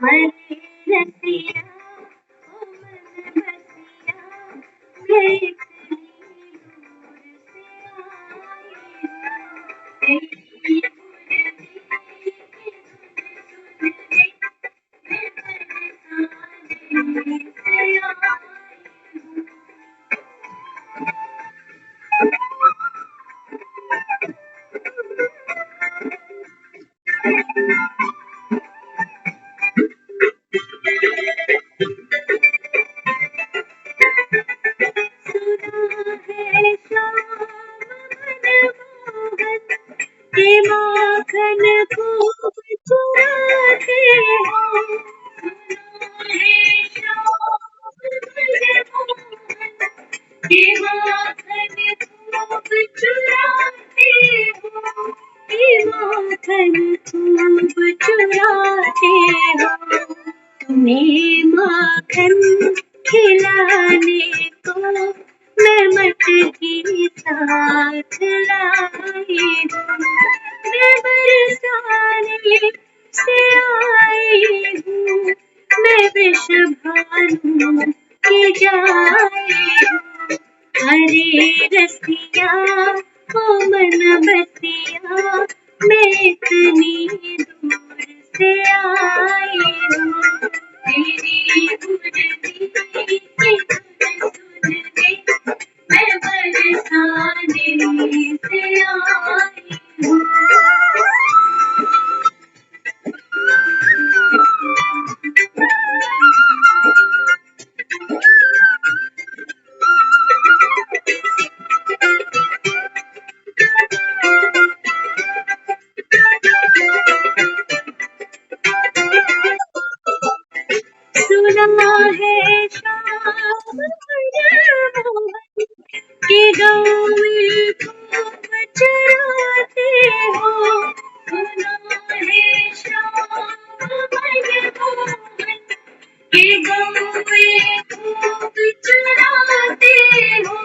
हरे रसिया ओ मन बसिया मैं इतनी दूर से आई हूँ। तेरी मुरली की धुन सुन के मैं बरसाने से आई हूँ। सुना है श्याम मनमोहन के माखन खूब चुराते हो। सुना है श्याम मनमोहन के माखन खूब चुराते हो। के माखन खूब चुराते हो। तुम्हें माखन खिलाने को मैं मटकी साथ लाई हूँ। मैं बरसाने से आई हूँ। मैं वृषभानु की जाई हूँ। हरे रसिया ओ मन बसिया मैं इतनी दूर से आई हूँ। तेरी मुरली की धुन सुन के मैं बरसाने से आई हूँ। सुना है श्याम मनमोहन के गाँव में खूब चराते हो। सुना है श्याम मनमोहन के गाँव में खूब चराते हो।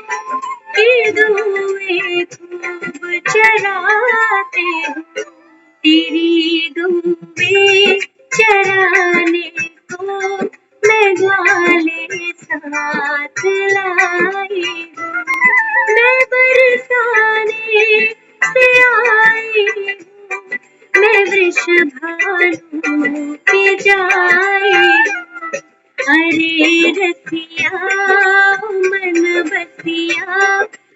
के गाँव में खूब चराते हो। तेरी गौवे चराने को मैं ग्वाले साथ लाई हूँ। मैं बरसाने से आई हूँ। मैं वृषभानु की जाई हूँ। हरे रसिया मन बसिया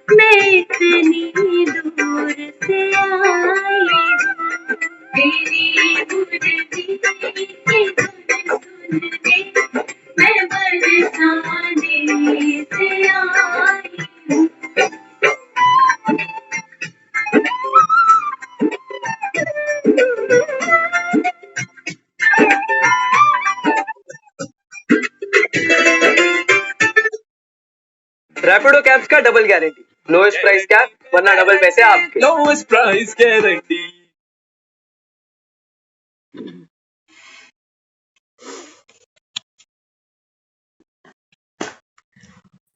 मैं इतनी दूर से आई हूँ। तेरी मुरली की धुन सुन के मैं बरसाने से आई हूँ। रैपिडो कैब्स का double guarantee, lowest price cab वरना डबल पैसे आपके। Lowest price guarantee.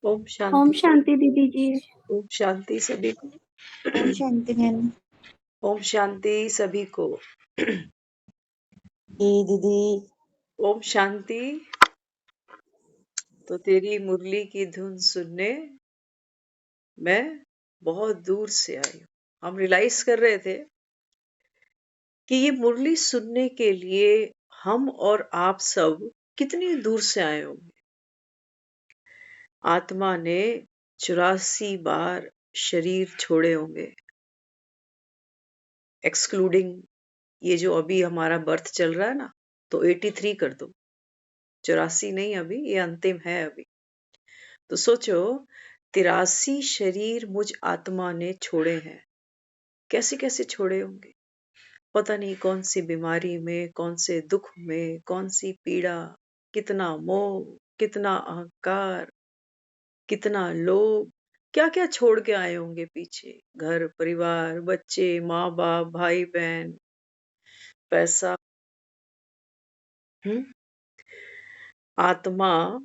ओम ओम शांति। शांति दीदी जी। ओम शांति सभी को। ओम शांति मैम। ओम शांति सभी को। जी दीदी। ओम शांति। तो तेरी मुरली की धुन सुनने मैं बहुत दूर से आई हूँ। हम रियलाइज कर रहे थे कि ये मुरली सुनने के लिए हम और आप सब कितनी दूर से आए होंगे। आत्मा ने 84 बार शरीर छोड़े होंगे, एक्सक्लूडिंग ये जो अभी हमारा बर्थ चल रहा है ना, तो 83 कर दो, 84 नहीं, अभी ये अंतिम है अभी। तो सोचो 83 शरीर मुझ आत्मा ने छोड़े हैं। कैसे कैसे छोड़े होंगे, पता नहीं कौन सी बीमारी में, कौन से दुख में, कौन सी पीड़ा, कितना मोह, कितना अहंकार, कितना लोभ, क्या क्या छोड़ के आए होंगे पीछे। घर परिवार, बच्चे, माँ बाप, भाई बहन, पैसा। हम्म। आत्मा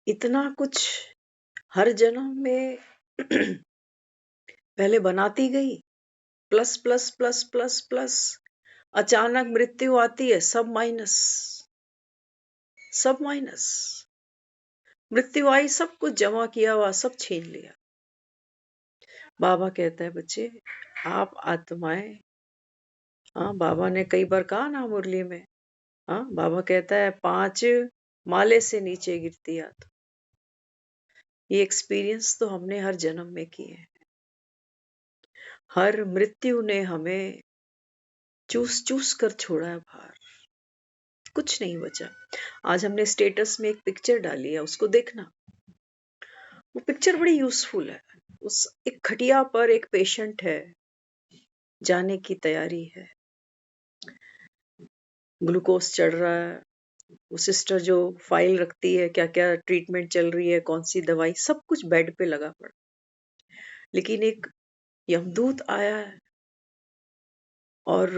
इतना कुछ हर जन्म में पहले बनाती गई, plus plus plus plus plus. अचानक मृत्यु आती है, सब माइनस। सब माइनस। मृत्यु आई, सब कुछ जमा किया हुआ सब छीन लिया। बाबा कहता है बच्चे आप आत्माएं, हाँ बाबा ने कई बार कहा ना मुरली में, हाँ बाबा कहता है 5 माले से नीचे गिरती आत्मा। ये एक्सपीरियंस तो हमने हर जन्म में किए हैं। हर मृत्यु ने हमें चूस चूस कर छोड़ा है बाहर, कुछ नहीं बचा। आज हमने स्टेटस में एक पिक्चर डाली है, उसको देखना। वो पिक्चर बड़ी यूजफुल है। उस एक खटिया पर एक पेशेंट है, जाने की तैयारी है, ग्लूकोज चढ़ रहा है। वो सिस्टर जो फाइल रखती है क्या क्या ट्रीटमेंट चल रही है, कौन सी दवाई, सब कुछ बेड पे लगा पड़ा। लेकिन एक यमदूत आया है और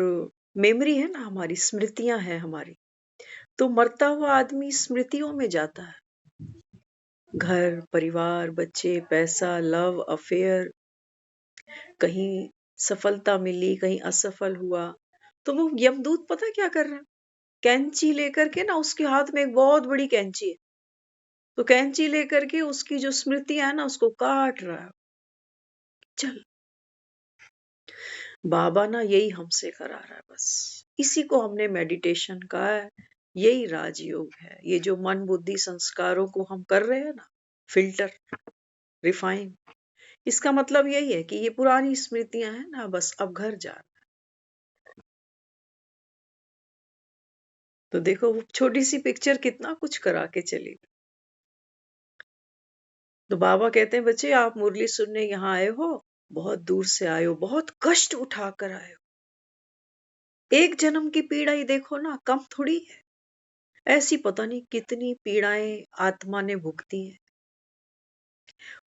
मेमोरी है ना हमारी, स्मृतियां हैं हमारी, तो मरता हुआ आदमी स्मृतियों में जाता है। घर परिवार बच्चे पैसा लव अफेयर, कहीं सफलता मिली कहीं असफल हुआ। तो वो यमदूत पता क्या कर रहा है, कैंची लेकर के ना, उसके हाथ में एक बहुत बड़ी कैंची है, तो कैंची लेकर के उसकी जो स्मृतियां है ना उसको काट रहा है। चल बाबा ना यही हमसे करा रहा है, बस इसी को हमने मेडिटेशन कहा है। यही राजयोग है। ये जो मन बुद्धि संस्कारों को हम कर रहे हैं ना फिल्टर रिफाइन, इसका मतलब यही है कि ये पुरानी स्मृतियां हैं ना, बस अब घर जा। तो देखो वो छोटी सी पिक्चर कितना कुछ करा के चली। तो बाबा कहते हैं बच्चे आप मुरली सुनने यहाँ आए हो, बहुत दूर से आए हो, बहुत कष्ट उठा कर आए हो। एक जन्म की पीड़ा ही देखो ना, कम थोड़ी है। ऐसी पता नहीं कितनी पीड़ाएं आत्मा ने भुगती है।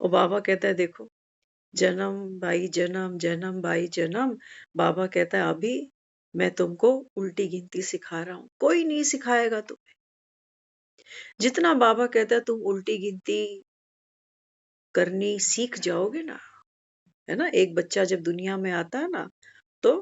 और बाबा कहता है देखो जन्म भाई जन्म, जन्म भाई जन्म। बाबा कहता है अभी मैं तुमको उल्टी गिनती सिखा रहा हूं, कोई नहीं सिखाएगा तुम्हें। जितना बाबा कहता है तुम उल्टी गिनती करनी सीख जाओगे ना, है ना। एक बच्चा जब दुनिया में आता है ना तो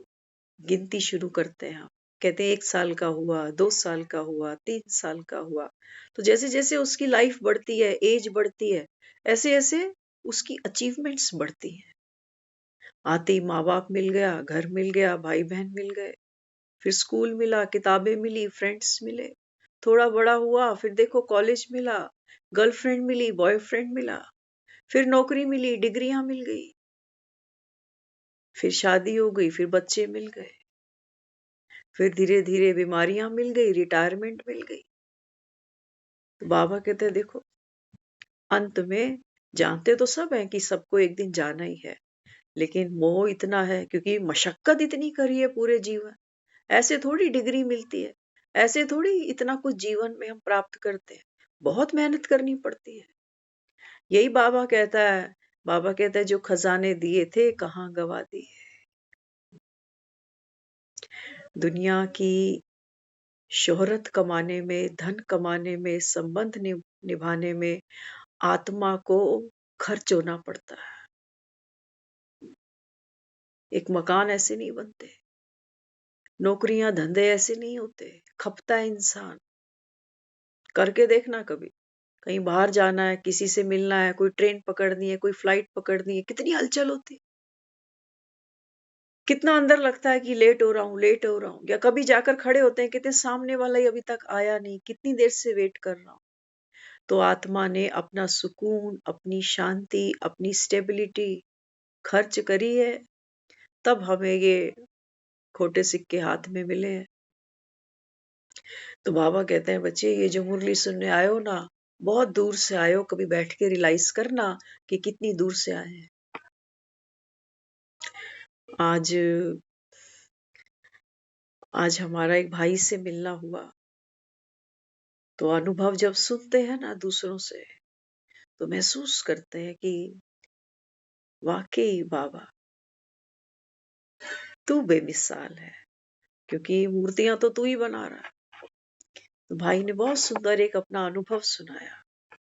गिनती शुरू करते हैं हम, कहते हैं 1 साल का हुआ, 2 साल का हुआ, 3 साल का हुआ। तो जैसे जैसे उसकी लाइफ बढ़ती है, एज बढ़ती है, ऐसे ऐसे उसकी अचीवमेंट्स बढ़ती हैं। आते ही माँ बाप मिल गया, घर मिल गया, भाई बहन मिल गए, फिर स्कूल मिला, किताबें मिली, फ्रेंड्स मिले। थोड़ा बड़ा हुआ फिर देखो कॉलेज मिला, गर्लफ्रेंड मिली, बॉयफ्रेंड मिला, फिर नौकरी मिली, डिग्रियां मिल गई, फिर शादी हो गई, फिर बच्चे मिल गए, फिर धीरे धीरे बीमारियां मिल गई, रिटायरमेंट मिल गई। तो बाबा कहते हैं देखो अंत में जानते तो सब हैं कि सबको एक दिन जाना ही है, लेकिन मोह इतना है क्योंकि मशक्कत इतनी करी है पूरे जीवन। ऐसे थोड़ी डिग्री मिलती है, ऐसे थोड़ी इतना कुछ जीवन में हम प्राप्त करते हैं, बहुत मेहनत करनी पड़ती है। यही बाबा कहता है, बाबा कहता है जो खजाने दिए थे कहाँ गवा दिए। दुनिया की शोहरत कमाने में, धन कमाने में, संबंध निभाने में आत्मा को खर्च होना पड़ता है। एक मकान ऐसे नहीं बनते, नौकरियां धंधे ऐसे नहीं होते, खपता है इंसान। करके देखना कभी, कहीं बाहर जाना है, किसी से मिलना है, कोई ट्रेन पकड़नी है, कोई फ्लाइट पकड़नी है, कितनी हलचल होती है, कितना अंदर लगता है कि लेट हो रहा हूँ, लेट हो रहा हूँ। या कभी जाकर खड़े होते हैं, कहते सामने वाला ही अभी तक आया नहीं, कितनी देर से वेट कर रहा हूँ। तो आत्मा ने अपना सुकून, अपनी शांति, अपनी स्टेबिलिटी खर्च करी है, तब हमें ये खोटे सिक्के हाथ में मिले हैं। तो बाबा कहते हैं बच्चे ये जो मुरली सुनने आए हो ना, बहुत दूर से आए हो, कभी बैठ के रियलाइज करना कि कितनी दूर से आए हैं। आज हमारा एक भाई से मिलना हुआ, तो अनुभव जब सुनते हैं ना दूसरों से तो महसूस करते हैं कि वाकई बाबा तू बेमिसाल है, क्योंकि मूर्तियां तो तू ही बना रहा है। तो भाई ने बहुत सुंदर एक अपना अनुभव सुनाया,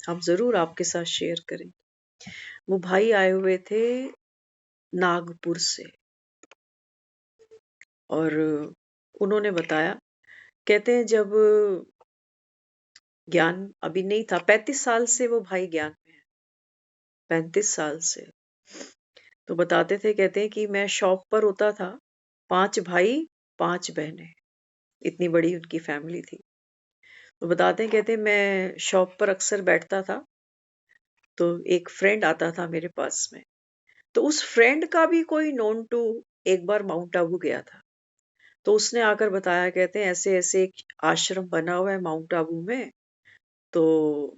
हम जरूर आपके साथ शेयर करें। वो भाई आए हुए थे नागपुर से, और उन्होंने बताया, कहते हैं जब ज्ञान अभी नहीं था। 35 साल से वो भाई ज्ञान में है, 35 साल से। तो बताते थे, कहते हैं कि मैं शॉप पर होता था, 5 भाई 5 बहनें, इतनी बड़ी उनकी फैमिली थी। तो बताते हैं, कहते हैं मैं शॉप पर अक्सर बैठता था, तो एक फ्रेंड आता था मेरे पास में, तो उस फ्रेंड का भी कोई नोन टू एक बार माउंट आबू गया था। तो उसने आकर बताया, कहते हैं ऐसे ऐसे एक आश्रम बना हुआ है माउंट आबू में, तो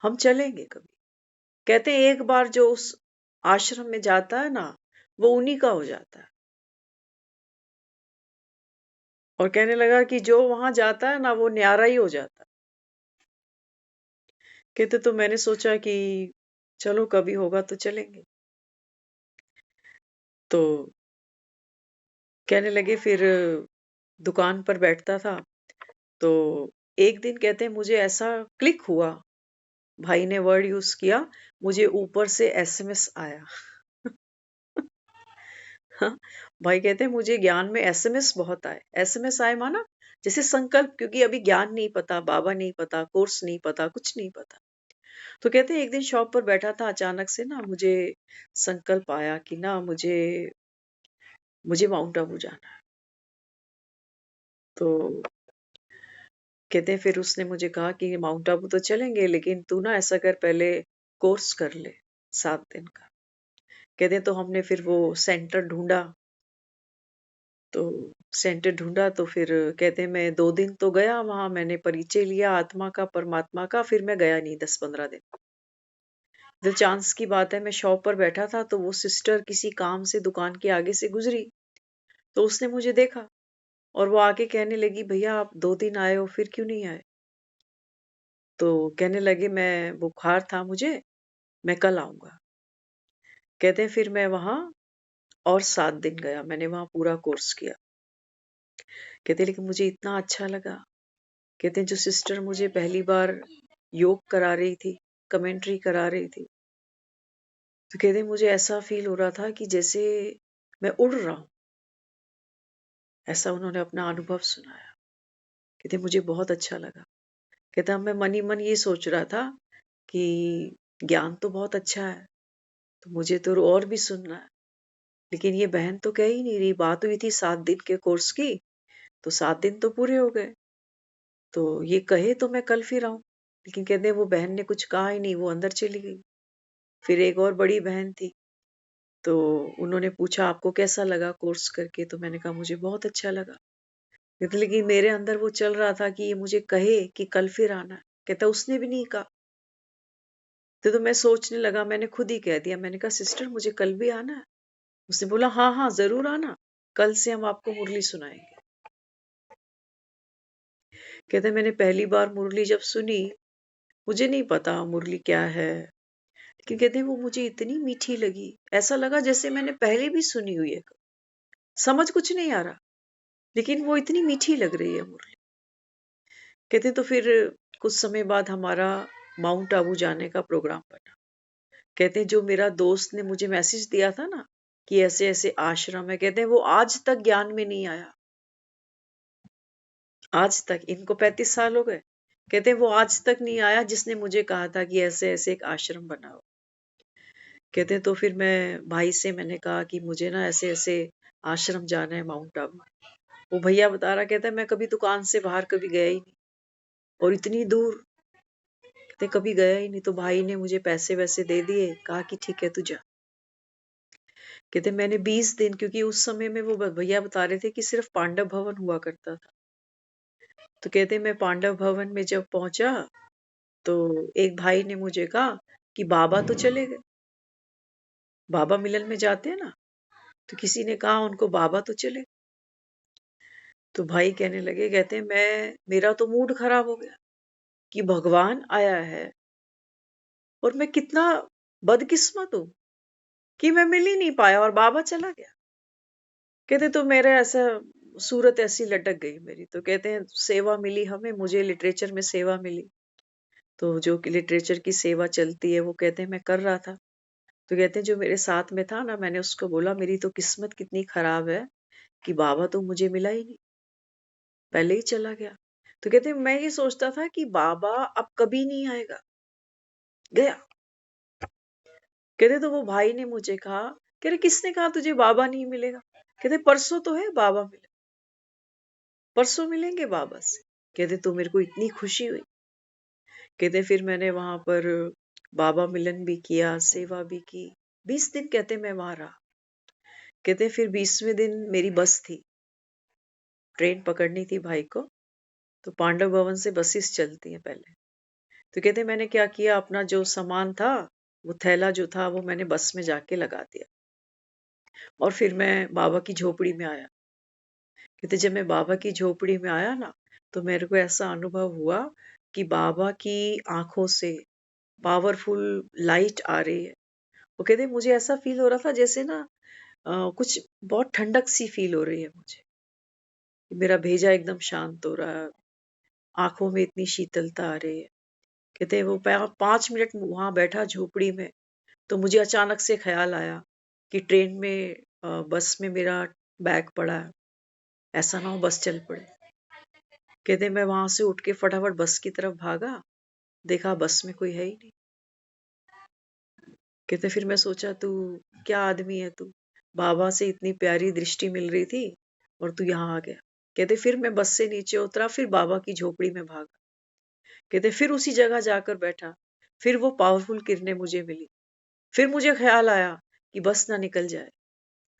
हम चलेंगे कभी। कहते हैं एक बार जो उस आश्रम में जाता है ना, वो उन्हीं का हो जाता है। और कहने लगा कि जो वहां जाता है ना, वो न्यारा ही हो जाता है। कहते तो मैंने सोचा कि चलो कभी होगा तो चलेंगे। तो कहने लगे, फिर दुकान पर बैठता था। तो एक दिन कहते हैं मुझे ऐसा क्लिक हुआ, भाई ने वर्ड यूज किया, मुझे ऊपर से एसएमएस आया। हाँ, भाई कहते हैं मुझे ज्ञान में एसएमएस बहुत आए। एसएमएस आए माना जैसे संकल्प, क्योंकि अभी ज्ञान नहीं पता, बाबा नहीं पता, कोर्स नहीं पता, कुछ नहीं पता। तो कहते हैं एक दिन शॉप पर बैठा था, अचानक से ना मुझे संकल्प आया कि ना मुझे मुझे माउंट आबू जाना है। तो कहते हैं फिर उसने मुझे कहा कि माउंट आबू तो चलेंगे, लेकिन तू ना ऐसा कर, पहले कोर्स कर ले 7 दिन का। कहते हैं तो हमने फिर वो सेंटर ढूंढा। तो सेंटर ढूंढा तो फिर कहते हैं मैं 2 दिन तो गया वहां, मैंने परिचय लिया आत्मा का, परमात्मा का, फिर मैं गया नहीं 10-15 दिन। तो चांस की बात है, मैं शॉप पर बैठा था, तो वो सिस्टर किसी काम से दुकान के आगे से गुजरी। तो उसने मुझे देखा और वो आके कहने लगी, भैया आप 2 दिन आए हो, फिर क्यों नहीं आए? तो कहने लगे मैं बुखार था मुझे, मैं कल आऊंगा। कहते हैं फिर मैं वहां और 7 दिन गया, मैंने वहां पूरा कोर्स किया। कहते हैं लेकिन मुझे इतना अच्छा लगा। कहते हैं जो सिस्टर मुझे पहली बार योग करा रही थी, कमेंट्री करा रही थी, तो कहते हैं मुझे ऐसा फील हो रहा था कि जैसे मैं उड़ रहा हूँ। ऐसा उन्होंने अपना अनुभव सुनाया। कहते मुझे बहुत अच्छा लगा। कहते अब मैं मन ही मन ये सोच रहा था कि ज्ञान तो बहुत अच्छा है, तो मुझे तो और भी सुनना है। लेकिन ये बहन तो कह ही नहीं रही। बात हुई थी 7 दिन के कोर्स की, तो 7 दिन तो पूरे हो गए, तो ये कहे तो मैं कल फिर आऊं। लेकिन कहते वो बहन ने कुछ कहा ही नहीं, वो अंदर चली गई। फिर एक और बड़ी बहन थी, तो उन्होंने पूछा आपको कैसा लगा कोर्स करके? तो मैंने कहा मुझे बहुत अच्छा लगा। कहते लेकिन मेरे अंदर वो चल रहा था कि ये मुझे कहे कि कल फिर आना है। कहता उसने भी नहीं कहा। तो मैं सोचने लगा, मैंने खुद ही कह दिया। मैंने कहा सिस्टर मुझे कल भी आना है। उसने बोला हाँ हाँ जरूर आना, कल से हम आपको मुरली सुनाएंगे। कहते मैंने पहली बार मुरली जब सुनी, मुझे नहीं पता मुरली क्या है, लेकिन कहते हैं वो मुझे इतनी मीठी लगी, ऐसा लगा जैसे मैंने पहले भी सुनी हुई है। समझ कुछ नहीं आ रहा, लेकिन वो इतनी मीठी लग रही है मुरली। कहते तो फिर कुछ समय बाद हमारा माउंट आबू जाने का प्रोग्राम बना। कहते हैं जो मेरा दोस्त ने मुझे मैसेज दिया था ना कि ऐसे ऐसे आश्रम है, कहते हैं वो आज तक ज्ञान में नहीं आया। आज तक, इनको 35 साल हो गए। कहते हैं वो आज तक नहीं आया जिसने मुझे कहा था कि ऐसे ऐसे एक आश्रम बनाओ। कहते हैं तो फिर मैं भाई से मैंने कहा कि मुझे ना ऐसे ऐसे आश्रम जाना है माउंट आबू। वो भैया बता रहा, कहता है मैं कभी दुकान से बाहर कभी गया ही नहीं, और इतनी दूर कहते कभी गया ही नहीं। तो भाई ने मुझे पैसे वैसे दे दिए, कहा कि ठीक है तू जा। कहते मैंने 20 दिन, क्योंकि उस समय में वो भैया बता रहे थे कि सिर्फ पांडव भवन हुआ करता था। तो कहते मैं पांडव भवन में जब पहुंचा, तो एक भाई ने मुझे कहा कि बाबा तो चले गए, बाबा मिलन में जाते हैं ना, तो किसी ने कहा उनको बाबा तो चले। तो भाई कहने लगे, कहते मेरा तो मूड खराब हो गया कि भगवान आया है और मैं कितना बदकिस्मत हूं कि मैं मिल ही नहीं पाया और बाबा चला गया। कहते तो मेरे ऐसा सूरत ऐसी लटक गई मेरी। तो कहते हैं सेवा मिली हमें, मुझे लिटरेचर में सेवा मिली, तो जो कि लिटरेचर की सेवा चलती है वो कहते हैं मैं कर रहा था। तो कहते हैं जो मेरे साथ में था ना, मैंने उसको बोला मेरी तो किस्मत कितनी खराब है कि बाबा तो मुझे मिला ही नहीं, पहले ही चला गया। तो कहते मैं ये सोचता था कि बाबा अब कभी नहीं आएगा, गया। कहते तो वो भाई ने मुझे कहा, कह रहे किसने कहा तुझे बाबा नहीं मिलेगा? कहते परसों तो है बाबा मिले, परसों मिलेंगे बाबा से। कहते तो मेरे को इतनी खुशी हुई। कहते फिर मैंने वहां पर बाबा मिलन भी किया, सेवा भी की। 20 दिन कहते मैं वहां रहा। कहते फिर 20वें दिन मेरी बस थी, ट्रेन पकड़नी थी भाई को। तो पांडव भवन से बसेस चलती हैं पहले। तो कहते मैंने क्या किया, अपना जो सामान था, वो थैला जो था वो मैंने बस में जाके लगा दिया और फिर मैं बाबा की झोपड़ी में आया। कहते जब मैं बाबा की झोपड़ी में आया ना, तो मेरे को ऐसा अनुभव हुआ कि बाबा की आंखों से पावरफुल लाइट आ रही है। वो कहते मुझे ऐसा फील हो रहा था जैसे ना कुछ बहुत ठंडक सी फील हो रही है मुझे। मेरा भेजा एकदम शांत हो रहा है, आंखों में इतनी शीतलता आ रही है। कहते वो 5 मिनट वहां बैठा झोपड़ी में, तो मुझे अचानक से ख्याल आया कि ट्रेन में बस में मेरा बैग पड़ा है, ऐसा ना हो बस चल पड़े। कहते मैं वहां से उठ के फटाफट बस की तरफ भागा, देखा बस में कोई है ही नहीं। कहते फिर मैं सोचा तू क्या आदमी है तू, बाबा से इतनी प्यारी दृष्टि मिल रही थी और तू यहाँ आ गया। कहते फिर मैं बस से नीचे उतरा, फिर बाबा की झोपड़ी में भागा। कहते फिर उसी जगह जाकर बैठा, फिर वो पावरफुल किरणें मुझे मिली। फिर मुझे ख्याल आया कि बस ना निकल जाए।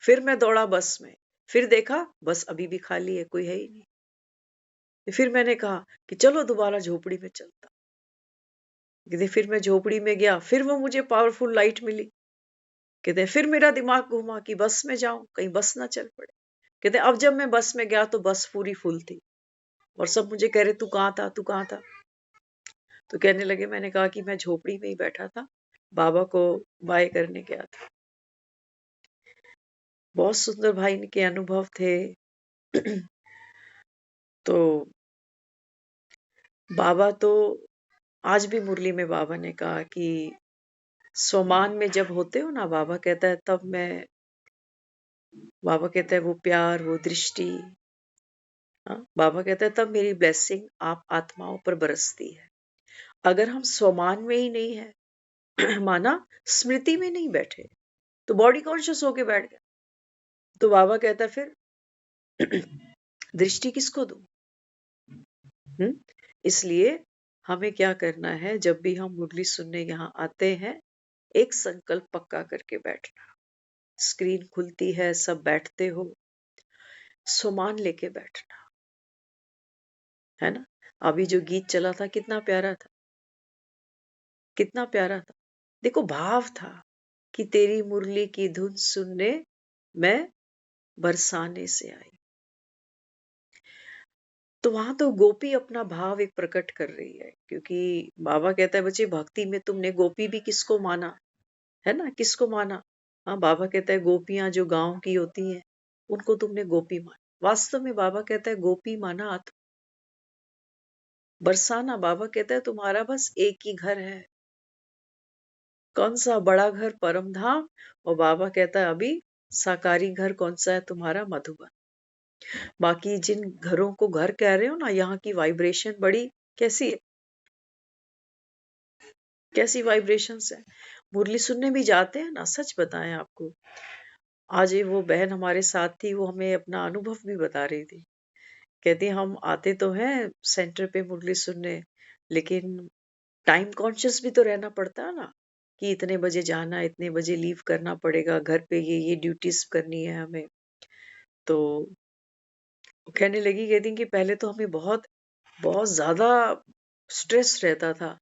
फिर मैं दौड़ा बस में, फिर देखा बस अभी भी खाली है, कोई है ही नहीं। फिर मैंने कहा कि चलो दोबारा झोपड़ी में चलता। कहते फिर मैं झोपड़ी में गया, फिर वो मुझे पावरफुल लाइट मिली। कहते फिर मेरा दिमाग घूमा कि बस में जाऊं, कहीं बस ना चल पड़े। कहते अब जब मैं बस में गया तो बस पूरी फुल थी और सब मुझे कह रहे तू कहाँ था, तू कहाँ था? तो कहने लगे, मैंने कहा कि मैं झोपड़ी में ही बैठा था, बाबा को बाय करने गया था। बहुत सुंदर भाई के अनुभव थे। तो बाबा तो आज भी मुरली में बाबा ने कहा कि स्वमान में जब होते हो ना, बाबा कहता है तब मैं, बाबा कहता है वो प्यार, वो दृष्टि, हाँ, बाबा कहता है तब मेरी ब्लेसिंग आप आत्माओं पर बरसती है। अगर हम स्वमान में ही नहीं है माना स्मृति में नहीं बैठे, तो बॉडी कॉन्शियस होके बैठ गया, तो बाबा कहता है फिर दृष्टि किसको दूं? इसलिए हमें क्या करना है, जब भी हम मुरली सुनने यहाँ आते हैं, एक संकल्प पक्का करके बैठना। स्क्रीन खुलती है, सब बैठते हो, सुमान लेके बैठना है ना। अभी जो गीत चला था कितना प्यारा था, कितना प्यारा था। देखो भाव था कि तेरी मुरली की धुन सुनने मैं बरसाने से आई। तो वहां तो गोपी अपना भाव एक प्रकट कर रही है, क्योंकि बाबा कहता है बच्चे भक्ति में तुमने गोपी भी किसको माना है ना, किसको माना? हाँ, बाबा कहता है गोपियां जो गांव की होती हैं उनको तुमने गोपी माना। वास्तव में बाबा कहता है गोपी माना आत्मा। बरसाना, बाबा कहता है तुम्हारा बस एक ही घर है। कौन सा? बड़ा घर परम धाम। और बाबा कहता है अभी साकारी घर कौन सा है तुम्हारा? मधुबन। बाकी जिन घरों को घर कह रहे हो ना, यहाँ की वाइब्रेशन बड़ी कैसी है, कैसी वाइब्रेशंस है। मुरली सुनने भी जाते हैं ना, सच बताएं आपको, आज ये वो बहन हमारे साथ थी, वो हमें अपना अनुभव भी बता रही थी। कहती हम आते तो हैं सेंटर पे मुरली सुनने, लेकिन टाइम कॉन्शियस भी तो रहना पड़ता है ना, कि इतने बजे जाना, इतने बजे लीव करना पड़ेगा, घर पे ये ड्यूटीज करनी है हमें। तो कहने लगी, कहती कि पहले तो हमें बहुत बहुत ज्यादा स्ट्रेस रहता था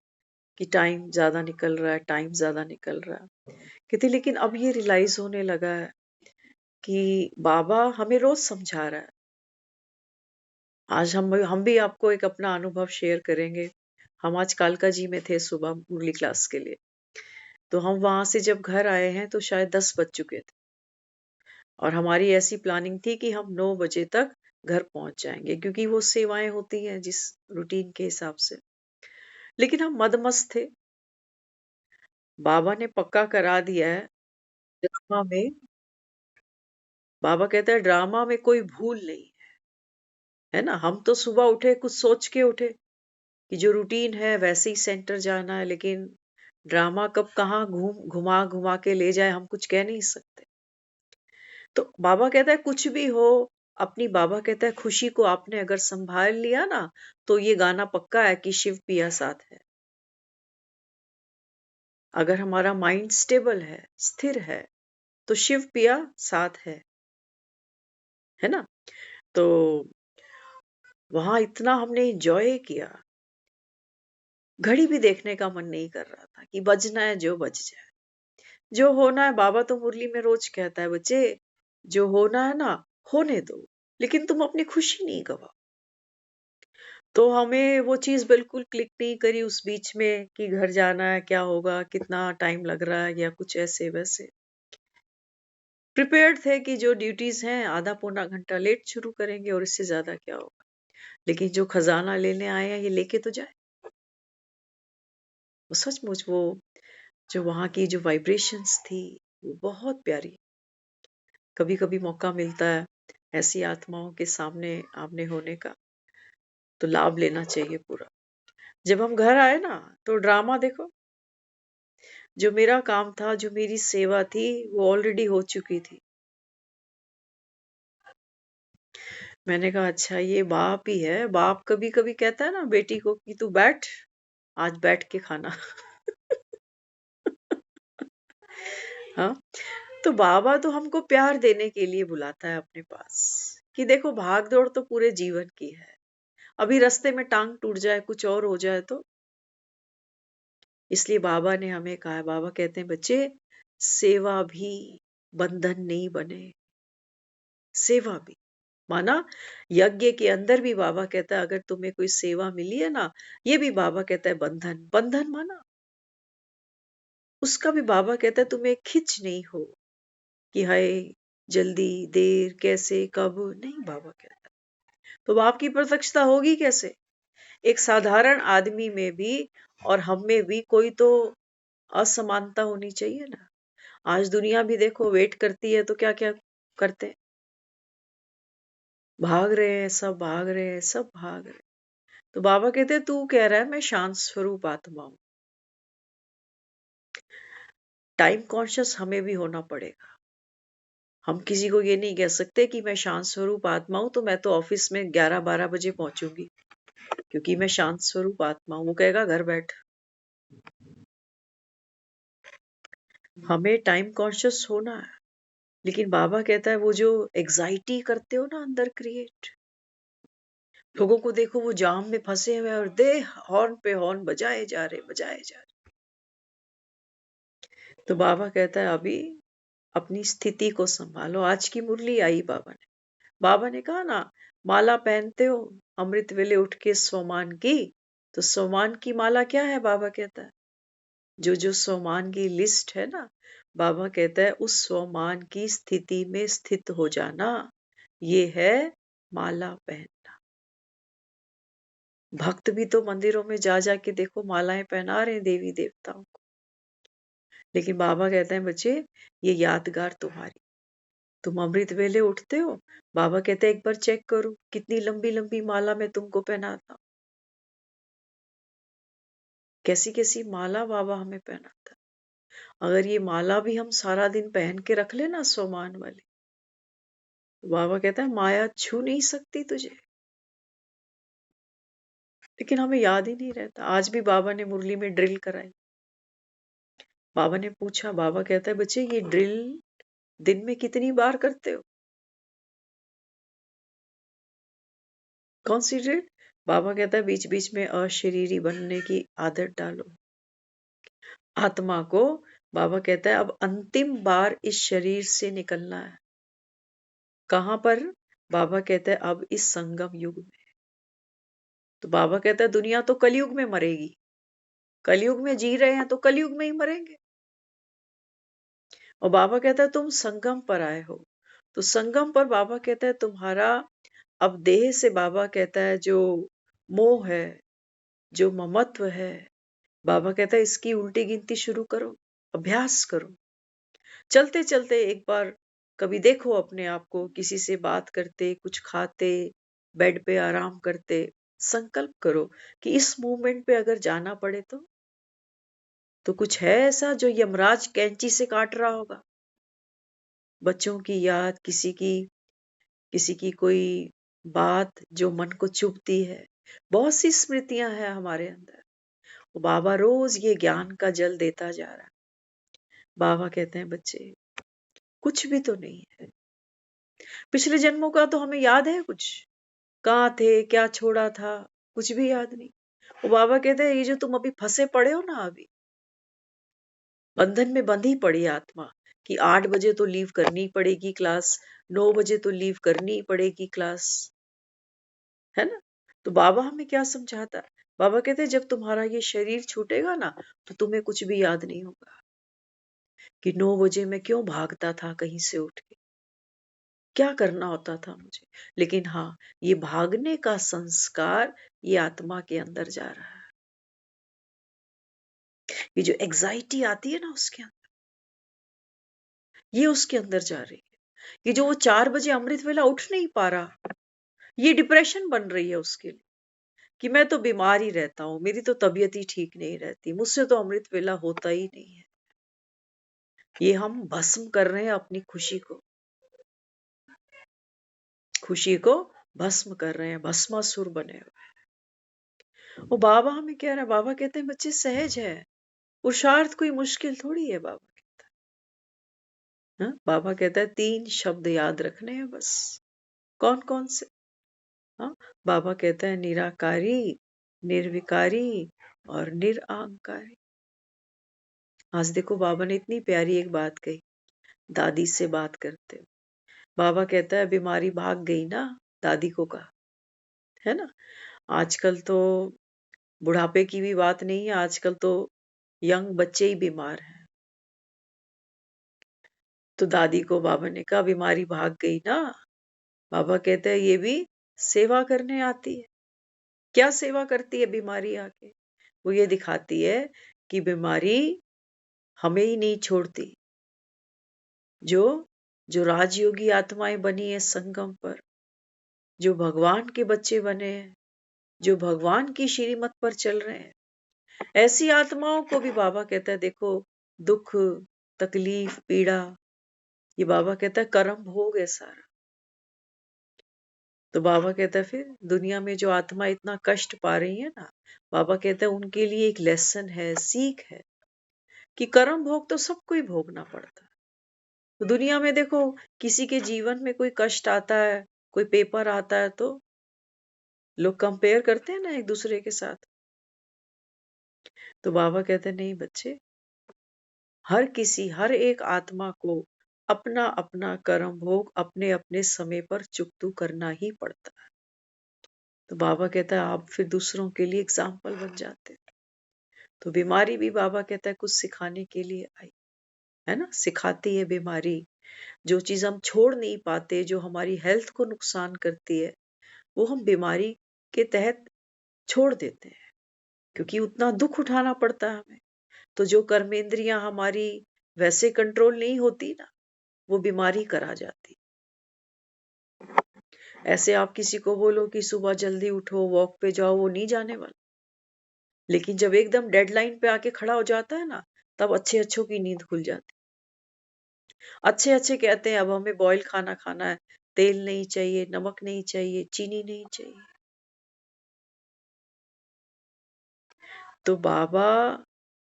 कि टाइम ज्यादा निकल रहा है, टाइम ज्यादा निकल रहा है। कहती लेकिन अब ये रियलाइज होने लगा है कि बाबा हमें रोज समझा रहा है। आज हम भी आपको एक अपना अनुभव शेयर करेंगे। हम आज कालका जी में थे सुबह मुरली क्लास के लिए। तो हम वहां से जब घर आए हैं तो शायद 10 बज चुके थे और हमारी ऐसी प्लानिंग थी कि हम 9 बजे तक घर पहुंच जाएंगे, क्योंकि वो सेवाएं होती हैं जिस रूटीन के हिसाब से। लेकिन हम मदमस्त थे। बाबा ने पक्का करा दिया है ड्रामा में, बाबा कहता है ड्रामा में कोई भूल नहीं है। है ना। हम तो सुबह उठे कुछ सोच के उठे कि जो रूटीन है वैसे ही सेंटर जाना है, लेकिन ड्रामा कब कहाँ घुमा घुमा के ले जाए हम कुछ कह नहीं सकते। तो बाबा कहता है कुछ भी हो, अपनी बाबा कहता है खुशी को आपने अगर संभाल लिया ना, तो ये गाना पक्का है कि शिव पिया साथ है। अगर हमारा माइंड स्टेबल है, स्थिर है, तो शिव पिया साथ है ना। तो वहां इतना हमने एंजॉय किया, घड़ी भी देखने का मन नहीं कर रहा था कि बजना है जो बज जाए, जो होना है। बाबा तो मुरली में रोज कहता है, बच्चे जो होना है ना होने दो, लेकिन तुम अपनी खुशी नहीं गवाओ। तो हमें वो चीज बिल्कुल क्लिक नहीं करी उस बीच में कि घर जाना है, क्या होगा, कितना टाइम लग रहा है, या कुछ ऐसे वैसे। प्रिपेयर्ड थे कि जो ड्यूटीज हैं आधा पौना घंटा लेट शुरू करेंगे और इससे ज्यादा क्या होगा, लेकिन जो खजाना लेने आए हैं ये लेके तो जाए। वो सचमुच वो जो वहां की जो वाइब्रेशंस थी वो बहुत प्यारी। कभी कभी मौका मिलता है ऐसी आत्माओं के सामने आमने होने का, तो लाभ लेना चाहिए पूरा। जब हम घर आए ना, तो ड्रामा देखो, जो मेरा काम था, जो मेरी सेवा थी, वो ऑलरेडी हो चुकी थी। मैंने कहा अच्छा ये बाप ही है। बाप कभी कभी कहता है ना बेटी को कि तू बैठ, आज बैठ के खाना। हाँ, तो बाबा तो हमको प्यार देने के लिए बुलाता है अपने पास कि देखो भाग दौड़ तो पूरे जीवन की है, अभी रास्ते में टांग टूट जाए, कुछ और हो जाए तो। इसलिए बाबा ने हमें कहा है, बाबा कहते हैं बच्चे सेवा भी बंधन नहीं बने। सेवा भी माना यज्ञ के अंदर भी बाबा कहता है अगर तुम्हें कोई सेवा मिली है ना, ये भी बाबा कहता है बंधन। बंधन माना उसका भी बाबा कहता है तुम्हें खिंच नहीं हो कि हाय जल्दी देर कैसे कब, नहीं बाबा कहता। तो बाप की प्रत्यक्षता होगी कैसे? एक साधारण आदमी में भी और हम में भी कोई तो असमानता होनी चाहिए ना। आज दुनिया भी देखो वेट करती है तो क्या क्या करते हैं, भाग रहे हैं, सब भाग रहे हैं, सब भाग रहे हैं। तो बाबा कहते हैं तू कह रहा है मैं शांत स्वरूप आत्मा हूं। टाइम कॉन्शियस हमें भी होना पड़ेगा। हम किसी को ये नहीं कह सकते कि मैं शांत स्वरूप आत्मा हूं तो मैं तो ऑफिस में 11-12 बजे पहुंचूंगी क्योंकि मैं शांत स्वरूप आत्मा हूं। वो कहेगा घर बैठ। हमें टाइम कॉन्शियस होना है, लेकिन बाबा कहता है वो जो एग्जाइटी करते हो ना अंदर क्रिएट, लोगों को देखो वो जाम में फंसे हुए हैं और दे हॉर्न पे हॉर्न बजाए जा रहे, बजाए जा रहे। तो बाबा कहता है अभी अपनी स्थिति को संभालो। आज की मुरली आई बाबा ने कहा ना, माला पहनते हो अमृत वेले उठ के स्वमान की, तो स्वमान की माला क्या है? बाबा कहता है जो जो स्वमान की लिस्ट है ना, बाबा कहता है उस स्वमान की स्थिति में स्थित हो जाना, ये है माला पहनना। भक्त भी तो मंदिरों में जा जाके देखो मालाएं पहना रहे हैं देवी देवताओं को, लेकिन बाबा कहते हैं बच्चे ये यादगार तुम्हारी। तुम अमृत वेले उठते हो, बाबा कहते हैं एक बार चेक करो कितनी लंबी लंबी माला मैं तुमको पहनाता हूं। कैसी कैसी माला बाबा हमें पहनाता है। अगर ये माला भी हम सारा दिन पहन के रख लेना सोमान वाली, तो बाबा कहता है माया छू नहीं सकती तुझे। लेकिन हमें याद ही नहीं रहता। आज भी बाबा ने मुरली में ड्रिल कराई। बाबा ने पूछा, बाबा कहता है बच्चे ये ड्रिल दिन में कितनी बार करते हो? कौन सी ड्रिल? बाबा कहता है बीच बीच में अशरीरी बनने की आदत डालो आत्मा को। बाबा कहता है अब अंतिम बार इस शरीर से निकलना है। कहां पर? बाबा कहता है अब इस संगम युग में। तो बाबा कहता है दुनिया तो कलयुग में मरेगी, कलयुग में जी रहे हैं तो कलयुग में ही मरेंगे। और बाबा कहता है तुम संगम पर आए हो, तो संगम पर बाबा कहता है तुम्हारा अब देह से, बाबा कहता है जो मोह है, जो ममत्व है, बाबा कहता है इसकी उल्टी गिनती शुरू करो, अभ्यास करो। चलते चलते एक बार कभी देखो अपने आप को किसी से बात करते, कुछ खाते, बेड पे आराम करते संकल्प करो कि इस मूवमेंट पे अगर जाना पड़े तो कुछ है ऐसा जो यमराज कैंची से काट रहा होगा। बच्चों की याद, किसी की कोई बात जो मन को चुभती है। बहुत सी स्मृतियां हैं हमारे अंदर। वो बाबा रोज ये ज्ञान का जल देता जा रहा है। बाबा कहते हैं बच्चे कुछ भी तो नहीं है, पिछले जन्मों का तो हमें याद है कुछ, कहाँ थे, क्या छोड़ा था, कुछ भी याद नहीं। वो बाबा कहते हैं ये जो तुम अभी फंसे पड़े हो ना, अभी बंधन में बंधी पड़ी आत्मा कि 8 बजे तो लीव करनी पड़ेगी क्लास, 9 बजे तो लीव करनी पड़ेगी क्लास, है ना। तो बाबा हमें क्या समझाता है? बाबा कहते हैं जब तुम्हारा ये शरीर छूटेगा ना तो तुम्हें कुछ भी याद नहीं होगा कि 9 बजे मैं क्यों भागता था कहीं से उठ के, क्या करना होता था मुझे। लेकिन हाँ, ये भागने का संस्कार ये आत्मा के अंदर जा रहा है। ये जो एग्जाइटी आती है ना उसके अंदर, ये उसके अंदर जा रही है। ये जो वो 4 बजे अमृत वेला उठ नहीं पा रहा, ये डिप्रेशन बन रही है उसके लिए कि मैं तो बीमार ही रहता हूँ, मेरी तो तबीयत ही ठीक नहीं रहती, मुझसे तो अमृत वेला होता ही नहीं है। ये हम भस्म कर रहे हैं अपनी खुशी को भस्म कर रहे हैं, भस्मासुर बने हुए। वो बाबा हमें कह रहा है, बाबा कहते हैं बच्चे सहज है, पुरुषार्थ कोई मुश्किल थोड़ी है। बाबा कहता है, हाँ? बाबा कहता है 3 शब्द याद रखने हैं बस। कौन कौन से? हाँ, बाबा कहता है निराकारी, निर्विकारी और निरअहंकारी। आज देखो बाबा ने इतनी प्यारी एक बात कही दादी से बात करते हुए। बाबा कहता है बीमारी भाग गई ना, दादी को कहा, है ना। आजकल तो बुढ़ापे की भी बात नहीं है, आजकल तो यंग बच्चे ही बीमार हैं। तो दादी को बाबा ने कहा बीमारी भाग गई ना। बाबा कहते हैं ये भी सेवा करने आती है। क्या सेवा करती है बीमारी आके? वो ये दिखाती है कि बीमारी हमें ही नहीं छोड़ती। जो जो राजयोगी आत्माएं बनी है संगम पर, जो भगवान के बच्चे बने हैं, जो भगवान की श्रीमत पर चल रहे हैं, ऐसी आत्माओं को भी बाबा कहता है देखो दुख, तकलीफ, पीड़ा, ये बाबा कहता है कर्म भोग है सारा। तो बाबा कहता है फिर दुनिया में जो आत्मा इतना कष्ट पा रही है ना, बाबा कहता है उनके लिए एक लेसन है, सीख है कि कर्म भोग तो सबको ही भोगना पड़ता है। तो दुनिया में देखो किसी के जीवन में कोई कष्ट आता है, कोई पेपर आता है तो लोग कंपेयर करते हैं ना एक दूसरे के साथ। तो बाबा कहते हैं नहीं बच्चे, हर एक आत्मा को अपना अपना कर्म भोग अपने अपने समय पर चुकतू करना ही पड़ता है। तो बाबा कहता है आप फिर दूसरों के लिए एग्जाम्पल बन जाते हैं। तो बीमारी भी बाबा कहता है कुछ सिखाने के लिए आई है ना, सिखाती है बीमारी। जो चीज हम छोड़ नहीं पाते, जो हमारी हेल्थ को नुकसान करती है, वो हम बीमारी के तहत छोड़ देते हैं क्योंकि उतना दुख उठाना पड़ता है हमें। तो जो कर्मेंद्रियां हमारी वैसे कंट्रोल नहीं होती ना, वो बीमारी करा जाती। ऐसे आप किसी को बोलो कि सुबह जल्दी उठो, वॉक पे जाओ, वो नहीं जाने वाला। लेकिन जब एकदम डेडलाइन पे आके खड़ा हो जाता है ना, तब अच्छे अच्छों की नींद खुल जाती। अच्छे अच्छे कहते हैं अब हमें बॉयल खाना खाना है, तेल नहीं चाहिए, नमक नहीं चाहिए, चीनी नहीं चाहिए। तो बाबा